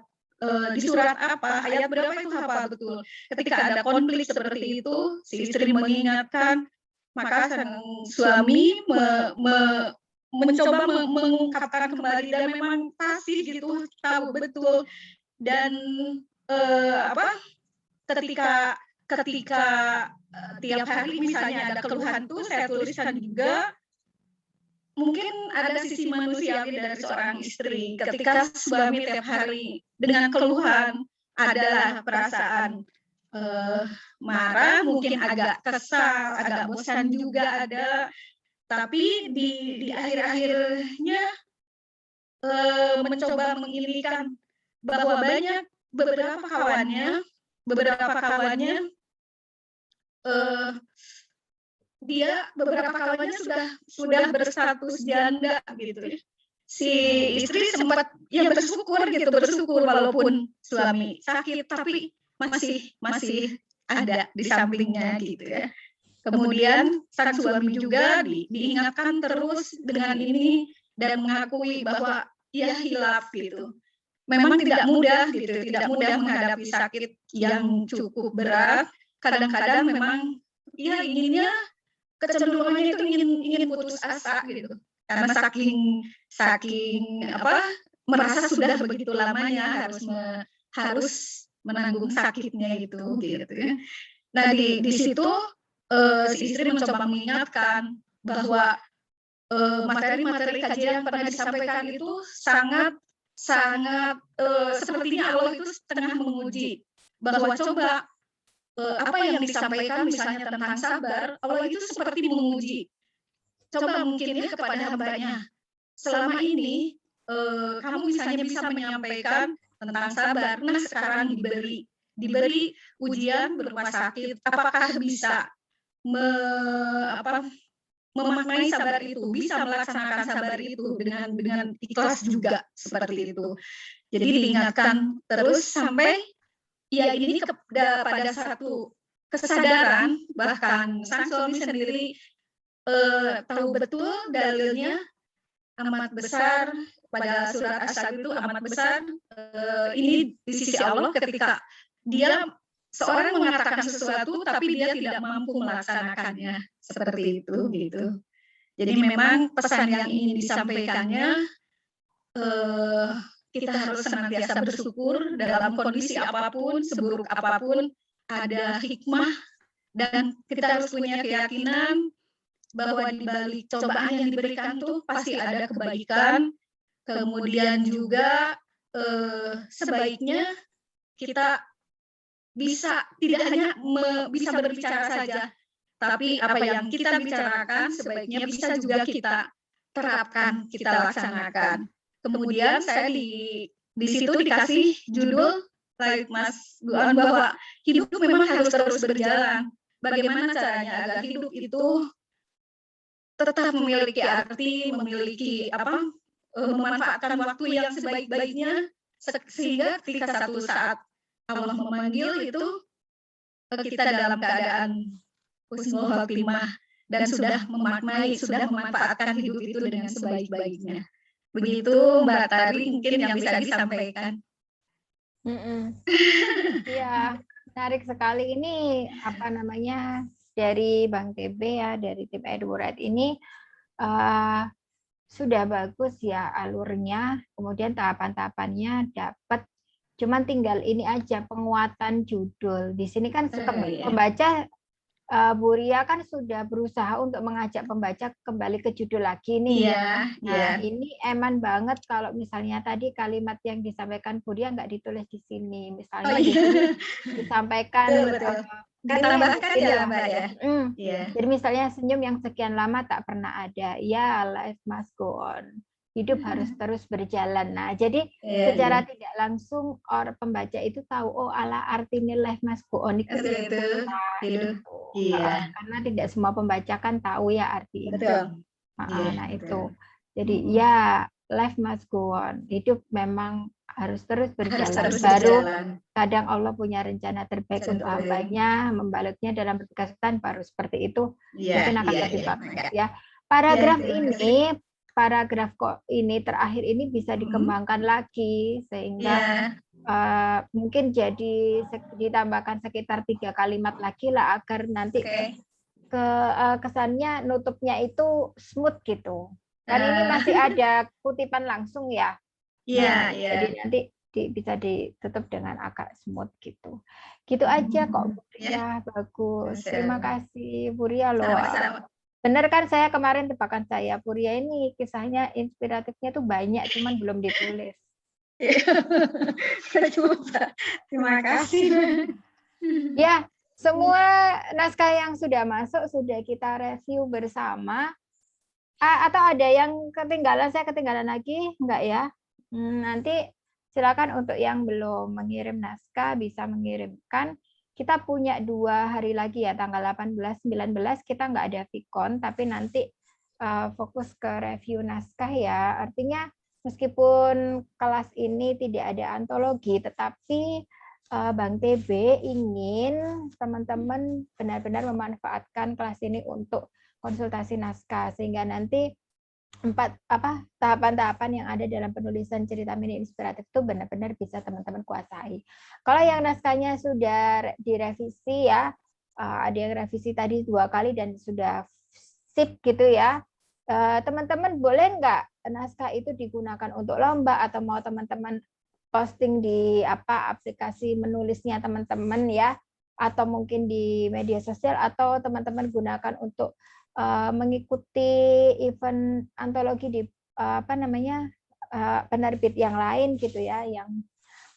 di surat apa, ayat berapa itu hafal betul. Ketika ada konflik seperti itu, si istri mengingatkan, maka sang suami mencoba mengungkapkan kembali dan memang pasti gitu tahu betul. Dan ketika tiap hari misalnya ada keluhan tuh saya tuliskan juga, mungkin ada sisi manusiawi dari seorang istri. Ketika suami tiap hari dengan keluhan, adalah perasaan marah, mungkin agak kesal, agak bosan juga ada. Tapi di akhir-akhirnya mencoba menginikan bahwa beberapa kawannya beberapa kawannya sudah berstatus janda gitu. Si istri sempat bersyukur walaupun suami sakit, tapi masih ada di sampingnya gitu ya. Kemudian sang suami juga diingatkan terus dengan ini dan mengakui bahwa ia hilaf gitu. Memang tidak mudah gitu, tidak mudah menghadapi sakit yang cukup berat. Kadang-kadang memang ia inginnya, kecenderungannya itu ingin putus asa gitu. Karena saking merasa sudah begitu lamanya harus menanggung sakitnya itu gitu ya. Nah di situ si istri mencoba mengingatkan bahwa materi-materi kajian yang pernah disampaikan itu sangat sepertinya Allah itu tengah menguji bahwa coba apa yang disampaikan misalnya tentang sabar, Allah itu seperti menguji. Coba mungkin ya kepada hambanya, selama ini kamu misalnya bisa menyampaikan tentang sabar. Nah, sekarang diberi ujian berupa sakit, apakah bisa memaknai sabar itu, bisa melaksanakan sabar itu dengan ikhlas juga seperti itu. Jadi diingatkan terus sampai ya ini pada satu kesadaran, bahkan sang suami sendiri tahu betul dalilnya amat besar pada surat As-Saad itu amat besar. Ini di sisi Allah ketika dia seorang mengatakan sesuatu tapi dia tidak mampu melaksanakannya seperti itu gitu. Jadi memang pesan yang ingin disampaikannya kita harus senantiasa bersyukur dalam kondisi apapun, seburuk apapun, ada hikmah dan kita harus punya keyakinan bahwa di balik cobaan yang diberikan tuh pasti ada kebaikan. Kemudian juga sebaiknya kita bisa tidak hanya bisa berbicara saja, tapi apa yang kita bicarakan sebaiknya bisa juga kita terapkan, kita laksanakan. Kemudian saya di situ dikasih judul Mas Guan bahwa hidup memang harus terus berjalan. Bagaimana caranya agar hidup itu tetap memiliki arti, memiliki memanfaatkan waktu yang sebaik-baiknya sehingga ketika satu saat Allah memanggil itu kita dalam keadaan husnul khotimah dan sudah memaknai, sudah memanfaatkan hidup itu dengan sebaik-baiknya. Begitu Mbak Tari mungkin yang bisa disampaikan. Iya, menarik sekali ini dari Bang TB ya, dari tim Eduret ini sudah bagus ya alurnya, kemudian tahapan-tahapannya dapat. Cuman tinggal ini aja penguatan judul. Di sini kan pembaca Bu Ria kan sudah berusaha untuk mengajak pembaca kembali ke judul lagi nih. Nah, ini eman banget kalau misalnya tadi kalimat yang disampaikan Bu Ria nggak ditulis di sini. Misalnya di sini disampaikan ditambahkan ya Mbak ya. Jadi misalnya senyum yang sekian lama tak pernah ada. Ya, life must go on. Hidup harus terus berjalan. Nah, jadi secara tidak langsung orang pembaca itu tahu artinya life must go on itu. Karena tidak semua pembaca kan tahu ya arti itu. Nah, itu. Jadi ya life must go on. Hidup memang harus terus berjalan. Kadang Allah punya rencana terbaik untuk hambanya, membaliknya dalam berkesempatan baru seperti itu. Mungkin akan lebih bagus ya. Paragraf ini terakhir ini bisa dikembangkan lagi sehingga mungkin jadi ditambahkan sekitar 3 kalimat lagi lah agar nanti kesannya nutupnya itu smooth gitu. Kan ini masih ada kutipan langsung ya. Jadi nanti bisa ditutup dengan agak smooth gitu. Gitu aja kok Bu Ria, bagus. Terima kasih Bu Ria loh. Bener kan saya kemarin tebakan saya, Bu Ria ini kisahnya inspiratifnya tuh banyak, cuman belum ditulis. Terima kasih. Ya, semua naskah yang sudah masuk sudah kita review bersama. Atau ada yang ketinggalan, saya ketinggalan lagi? Enggak ya? Nanti silakan untuk yang belum mengirim naskah bisa mengirimkan. Kita punya 2 hari lagi ya, tanggal 18, 19 kita nggak ada Vicon, tapi nanti fokus ke review naskah ya. Artinya meskipun kelas ini tidak ada antologi, tetapi Bang TB ingin teman-teman benar-benar memanfaatkan kelas ini untuk konsultasi naskah, sehingga nanti tahapan-tahapan yang ada dalam penulisan cerita mini inspiratif itu benar-benar bisa teman-teman kuasai. Kalau yang naskahnya sudah direvisi ya, ada yang revisi tadi 2 kali dan sudah sip gitu ya, teman-teman boleh nggak naskah itu digunakan untuk lomba atau mau teman-teman posting di aplikasi menulisnya teman-teman ya, atau mungkin di media sosial, atau teman-teman gunakan untuk mengikuti event antologi di penerbit yang lain gitu ya,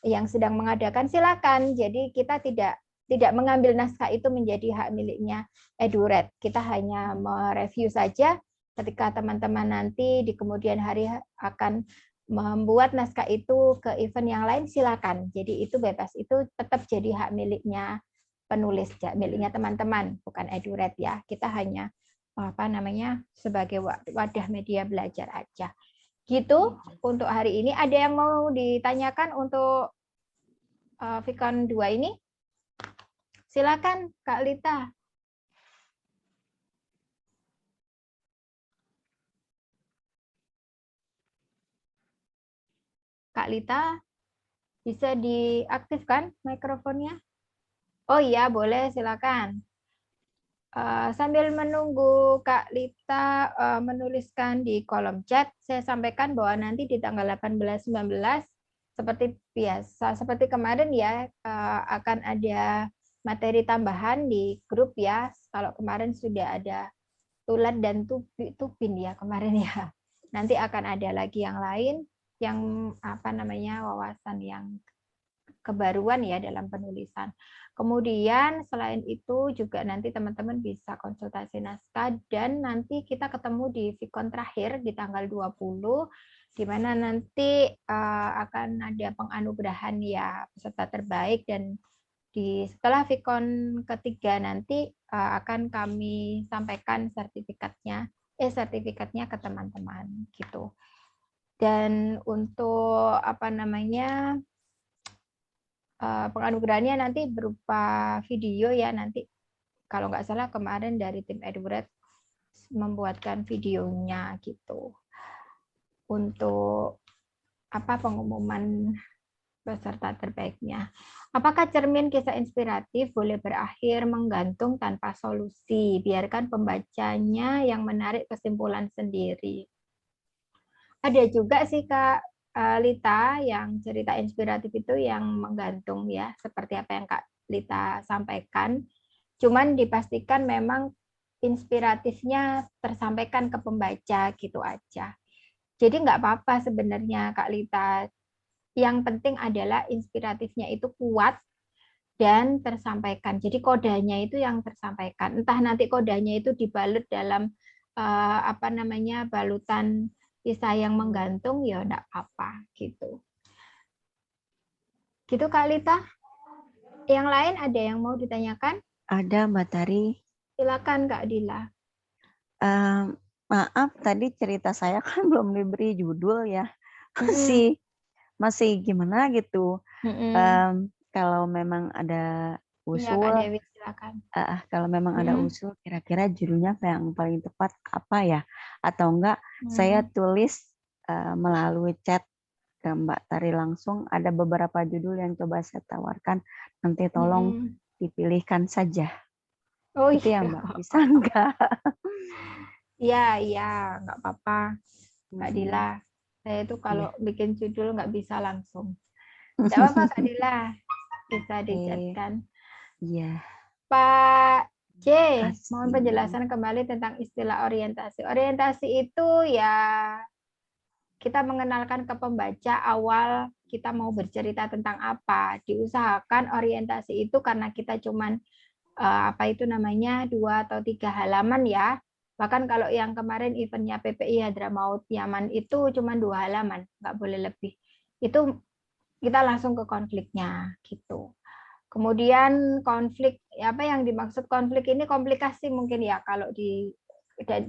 yang sedang mengadakan, silakan. Jadi kita tidak mengambil naskah itu menjadi hak miliknya Eduret. Kita hanya mereview saja. Ketika teman-teman nanti di kemudian hari akan membuat naskah itu ke event yang lain silakan. Jadi itu bebas, itu tetap jadi hak miliknya penulis, miliknya teman-teman, bukan EduRed ya. Kita hanya sebagai wadah media belajar aja. Gitu untuk hari ini. Ada yang mau ditanyakan untuk Vicon 2 ini? Silakan Kak Lita. Kak Lita, bisa diaktifkan mikrofonnya? Oh iya, boleh, silakan. Sambil menunggu Kak Lita menuliskan di kolom chat, saya sampaikan bahwa nanti di tanggal 18-19, seperti biasa, seperti kemarin ya, akan ada materi tambahan di grup ya. Kalau kemarin sudah ada tulat dan tubin ya kemarin ya. Nanti akan ada lagi yang lain, yang wawasan yang kebaruan ya dalam penulisan. Kemudian selain itu juga nanti teman-teman bisa konsultasi naskah, dan nanti kita ketemu di Vicon terakhir di tanggal 20, di mana nanti akan ada penganugerahan ya peserta terbaik, dan setelah Vicon ketiga nanti akan kami sampaikan sertifikatnya ke teman-teman gitu. Dan untuk penganugerahannya nanti berupa video ya, nanti kalau nggak salah kemarin dari tim EduRed membuatkan videonya gitu untuk pengumuman peserta terbaiknya. Apakah cermin kisah inspiratif boleh berakhir menggantung tanpa solusi? Biarkan pembacanya yang menarik kesimpulan sendiri. Ada juga sih Kak Lita yang cerita inspiratif itu yang menggantung ya, seperti apa yang Kak Lita sampaikan. Cuman dipastikan memang inspiratifnya tersampaikan ke pembaca gitu aja. Jadi nggak apa-apa sebenarnya Kak Lita. Yang penting adalah inspiratifnya itu kuat dan tersampaikan. Jadi kodanya itu yang tersampaikan. Entah nanti kodanya itu dibalut dalam balutan kisah yang menggantung, ya enggak apa-apa gitu. Gitu Kak Lita. Yang lain ada yang mau ditanyakan? Ada Mbak Tari. Silakan Kak Dila. Maaf tadi cerita saya kan belum diberi judul ya. Masih gimana gitu. Kalau memang ada usul, Kak Dewi, silakan. Kalau memang ada usul, kira-kira judulnya yang paling tepat apa ya? Atau enggak saya tulis melalui chat ke Mbak Tari langsung, ada beberapa judul yang coba saya tawarkan, nanti tolong dipilihkan saja. Oh itu iya. ya Mbak, bisa enggak? Iya, nggak apa-apa Kak Dila. Saya itu kalau bikin judul nggak bisa langsung. Nggak apa-apa Kak Dila, bisa dicatkan. Iya. Pak C, mohon penjelasan kembali tentang istilah orientasi. Orientasi itu ya kita mengenalkan ke pembaca awal kita mau bercerita tentang apa. Diusahakan orientasi itu karena kita cuman 2 atau 3 halaman ya. Bahkan kalau yang kemarin eventnya PPI Hadramaut Yaman itu cuma 2 halaman, nggak boleh lebih. Itu kita langsung ke konfliknya gitu. Kemudian konflik, apa yang dimaksud konflik ini komplikasi mungkin ya, kalau di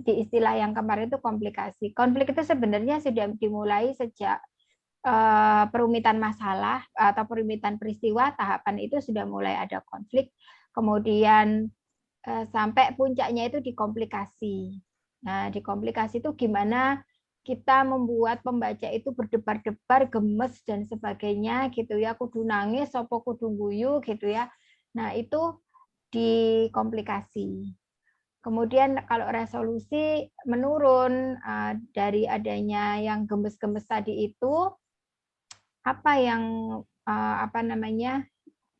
istilah yang kemarin itu komplikasi. Konflik itu sebenarnya sudah dimulai sejak perumitan masalah atau perumitan peristiwa, tahapan itu sudah mulai ada konflik. Kemudian sampai puncaknya itu di komplikasi. Nah, di komplikasi itu gimana kita membuat pembaca itu berdebar-debar, gemes dan sebagainya gitu ya, kudu nangis, sopo kudu guyu gitu ya. Nah, itu di komplikasi. Kemudian kalau resolusi menurun dari adanya yang gemes-gemes tadi itu, apa yang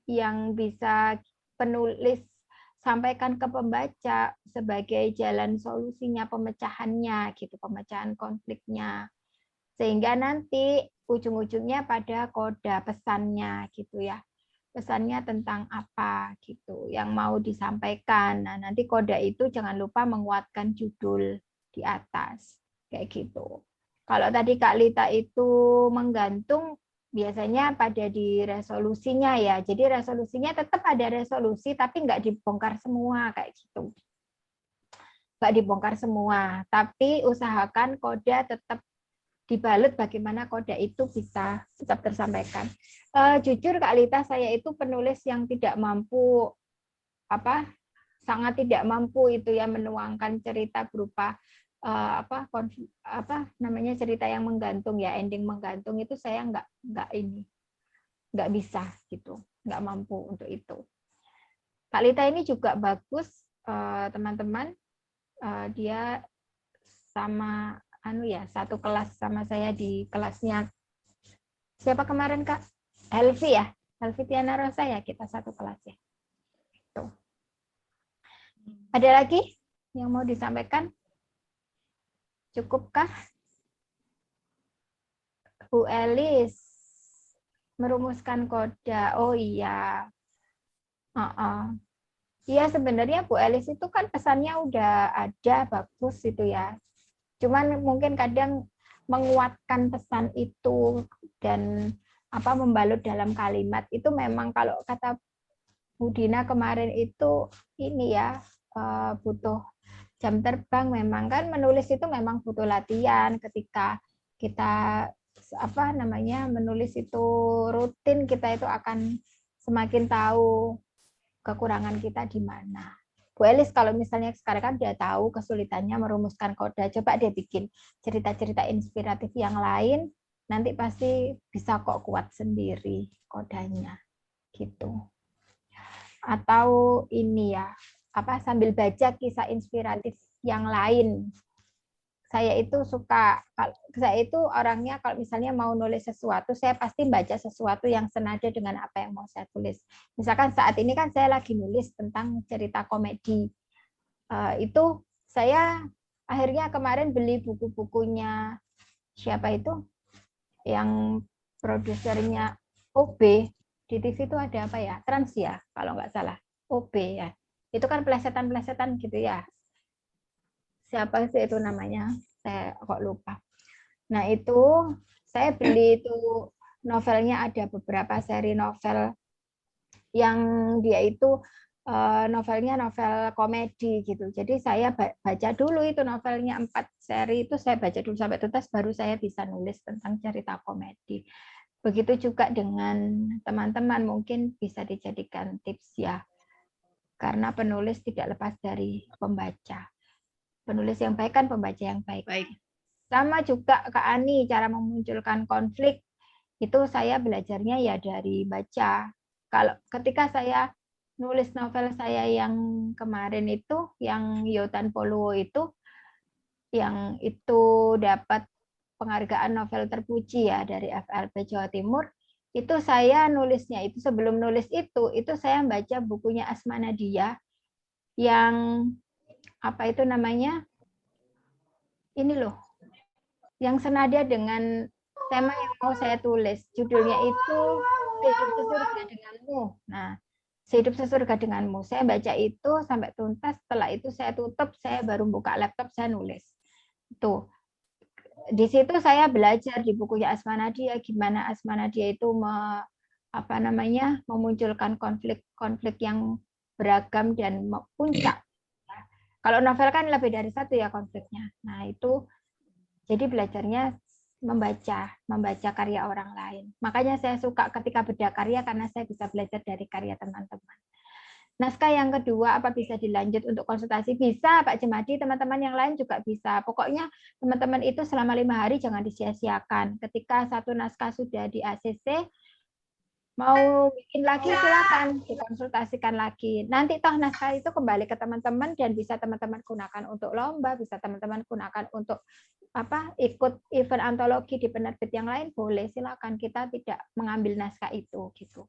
yang bisa penulis sampaikan ke pembaca sebagai jalan solusinya, pemecahannya gitu, pemecahan konfliknya, sehingga nanti ujung-ujungnya pada koda pesannya gitu ya, pesannya tentang apa gitu yang mau disampaikan. Nah, nanti koda itu jangan lupa menguatkan judul di atas kayak gitu. Kalau tadi Kak Lita itu menggantung, biasanya pada di resolusinya ya. Jadi resolusinya tetap ada resolusi, tapi nggak dibongkar semua kayak gitu. Nggak dibongkar semua, tapi usahakan koda tetap dibalut bagaimana koda itu bisa tetap tersampaikan. Jujur Kak Lita, saya itu penulis yang tidak mampu, sangat tidak mampu itu ya menuangkan cerita berupa cerita yang menggantung ya, ending menggantung itu saya nggak bisa gitu, nggak mampu untuk itu. Kak Lita ini juga bagus teman-teman, dia sama satu kelas sama saya di kelasnya siapa kemarin Kak? Helvi ya, Helvi Tiana Rosa ya, kita satu kelas ya. Tuh. Ada lagi yang mau disampaikan? Cukupkah? Bu Elis merumuskan koda. Oh iya. Iya sebenarnya Bu Elis itu kan pesannya udah ada, bagus itu ya. Cuman mungkin kadang menguatkan pesan itu dan membalut dalam kalimat itu memang kalau kata Bu Dina kemarin itu ini ya butuh jam terbang. Memang kan menulis itu memang butuh latihan. Ketika kita menulis itu rutin, kita itu akan semakin tahu kekurangan kita di mana. Bu Elis kalau misalnya sekarang kan dia tahu kesulitannya merumuskan koda, coba dia bikin cerita-cerita inspiratif yang lain, nanti pasti bisa kok kuat sendiri kodanya gitu. Atau ini ya, sambil baca kisah inspiratif yang lain. Saya itu orangnya kalau misalnya mau nulis sesuatu, saya pasti baca sesuatu yang senada dengan apa yang mau saya tulis. Misalkan saat ini kan saya lagi nulis tentang cerita komedi. Itu saya akhirnya kemarin beli buku-bukunya siapa itu? Yang produsernya OB, di TV itu ada apa ya? Trans ya, kalau nggak salah. OB ya. Itu kan plesetan-plesetan gitu ya. Siapa sih itu namanya? Saya kok lupa. Nah itu saya beli itu novelnya, ada beberapa seri novel yang dia itu novelnya novel komedi gitu. Jadi saya baca dulu itu novelnya 4 seri itu saya baca dulu sampai tuntas, baru saya bisa nulis tentang cerita komedi. Begitu juga dengan teman-teman, mungkin bisa dijadikan tips ya. Karena penulis tidak lepas dari pembaca. Penulis yang baik kan pembaca yang baik. Sama juga Kak Ani, cara memunculkan konflik itu saya belajarnya ya dari baca. Kalau ketika saya nulis novel saya yang kemarin itu, yang Yotan Poluo itu, yang itu dapat penghargaan novel terpuji ya dari FLP Jawa Timur, itu saya nulisnya itu sebelum nulis itu saya baca bukunya Asma Nadia yang itu namanya ini loh, yang senada dengan tema yang mau saya tulis. Judulnya itu Sehidup Sesurga Denganmu. Nah, Sehidup Sesurga Denganmu. Saya baca itu sampai tuntas. Setelah itu saya tutup, saya baru buka laptop, saya nulis. Tuh. Di situ saya belajar di bukunya Asma Nadia gimana Asma Nadia itu memunculkan konflik yang beragam dan puncak. Kalau novel kan lebih dari satu ya konfliknya. Nah, itu jadi belajarnya membaca karya orang lain. Makanya saya suka ketika berkarya karena saya bisa belajar dari karya teman-teman. Naskah yang kedua, apa bisa dilanjut untuk konsultasi? Bisa, Pak Jemadi, teman-teman yang lain juga bisa. Pokoknya teman-teman itu selama 5 hari jangan disia-siakan. Ketika satu naskah sudah di ACC, mau bikin lagi silakan dikonsultasikan lagi. Nanti toh naskah itu kembali ke teman-teman dan bisa teman-teman gunakan untuk lomba, bisa teman-teman gunakan untuk ikut event antologi di penerbit yang lain, boleh silakan. Kita tidak mengambil naskah itu gitu.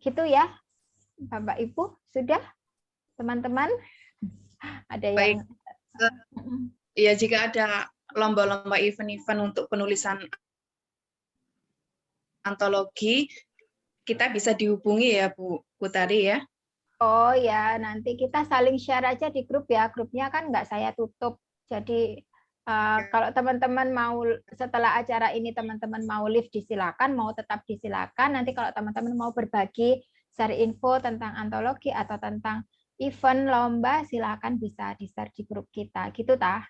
Gitu ya. Bapak Ibu, sudah teman-teman? Ada yang ya, jika ada lomba-lomba event-event untuk penulisan antologi, kita bisa dihubungi ya Bu Tari ya. Oh ya, nanti kita saling share aja di grup ya. Grupnya kan nggak saya tutup. Jadi Kalau teman-teman mau setelah acara ini teman-teman mau live disilakan, mau tetap disilakan. Nanti kalau teman-teman mau berbagi share info tentang antologi atau tentang event lomba, silakan bisa di-share di grup kita. Gitu tah?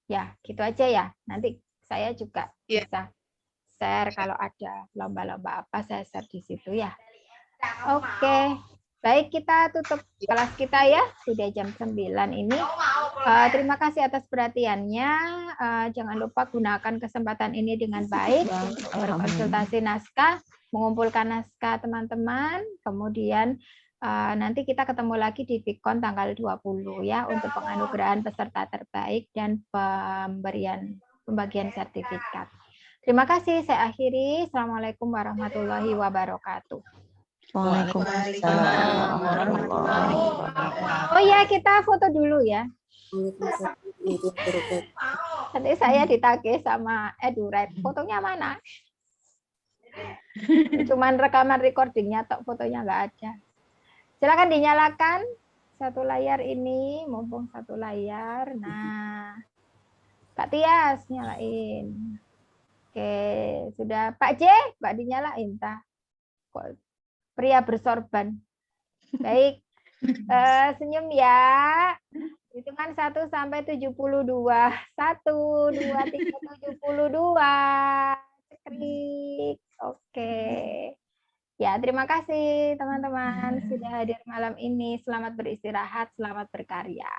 Ya, gitu aja ya. Nanti saya juga bisa share kalau ada lomba-lomba apa, saya share di situ ya. Oke. Baik, kita tutup kelas kita ya. Sudah jam 9 ini. Terima kasih atas perhatiannya. Jangan lupa gunakan kesempatan ini dengan baik untuk berkonsultasi naskah, mengumpulkan naskah teman-teman. Kemudian nanti kita ketemu lagi di Vicon tanggal 20 ya untuk penganugerahan peserta terbaik dan pembagian sertifikat. Terima kasih. Saya akhiri. Assalamualaikum warahmatullahi wabarakatuh. Waalaikumsalam warahmatullahi wabarakatuh. Oh ya, kita foto dulu ya. Nanti saya ditagih sama Edured. Fotonya mana? Cuman rekaman recordingnya, tok fotonya nggak ada. Silakan dinyalakan satu layar ini, mumpung satu layar. Nah, Kak Tias nyalain. Oke, sudah Pak J, Mbak dinyalain tah. Kok pria bersorban. Baik. Senyum ya. Hitungan 1 sampai 72. 1, 2, 3, 72. Cekrik. Oke. Ya, terima kasih teman-teman sudah hadir malam ini. Selamat beristirahat, selamat berkarya.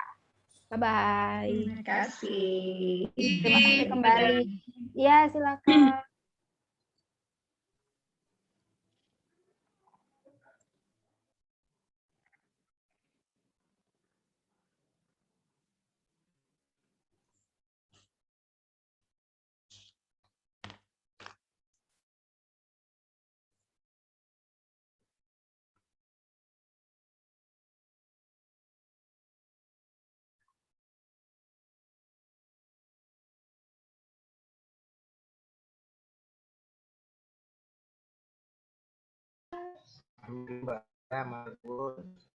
Bye-bye. Terima kasih. Terima kasih kembali. Ya, silakan. Amin, Mbak. Amin.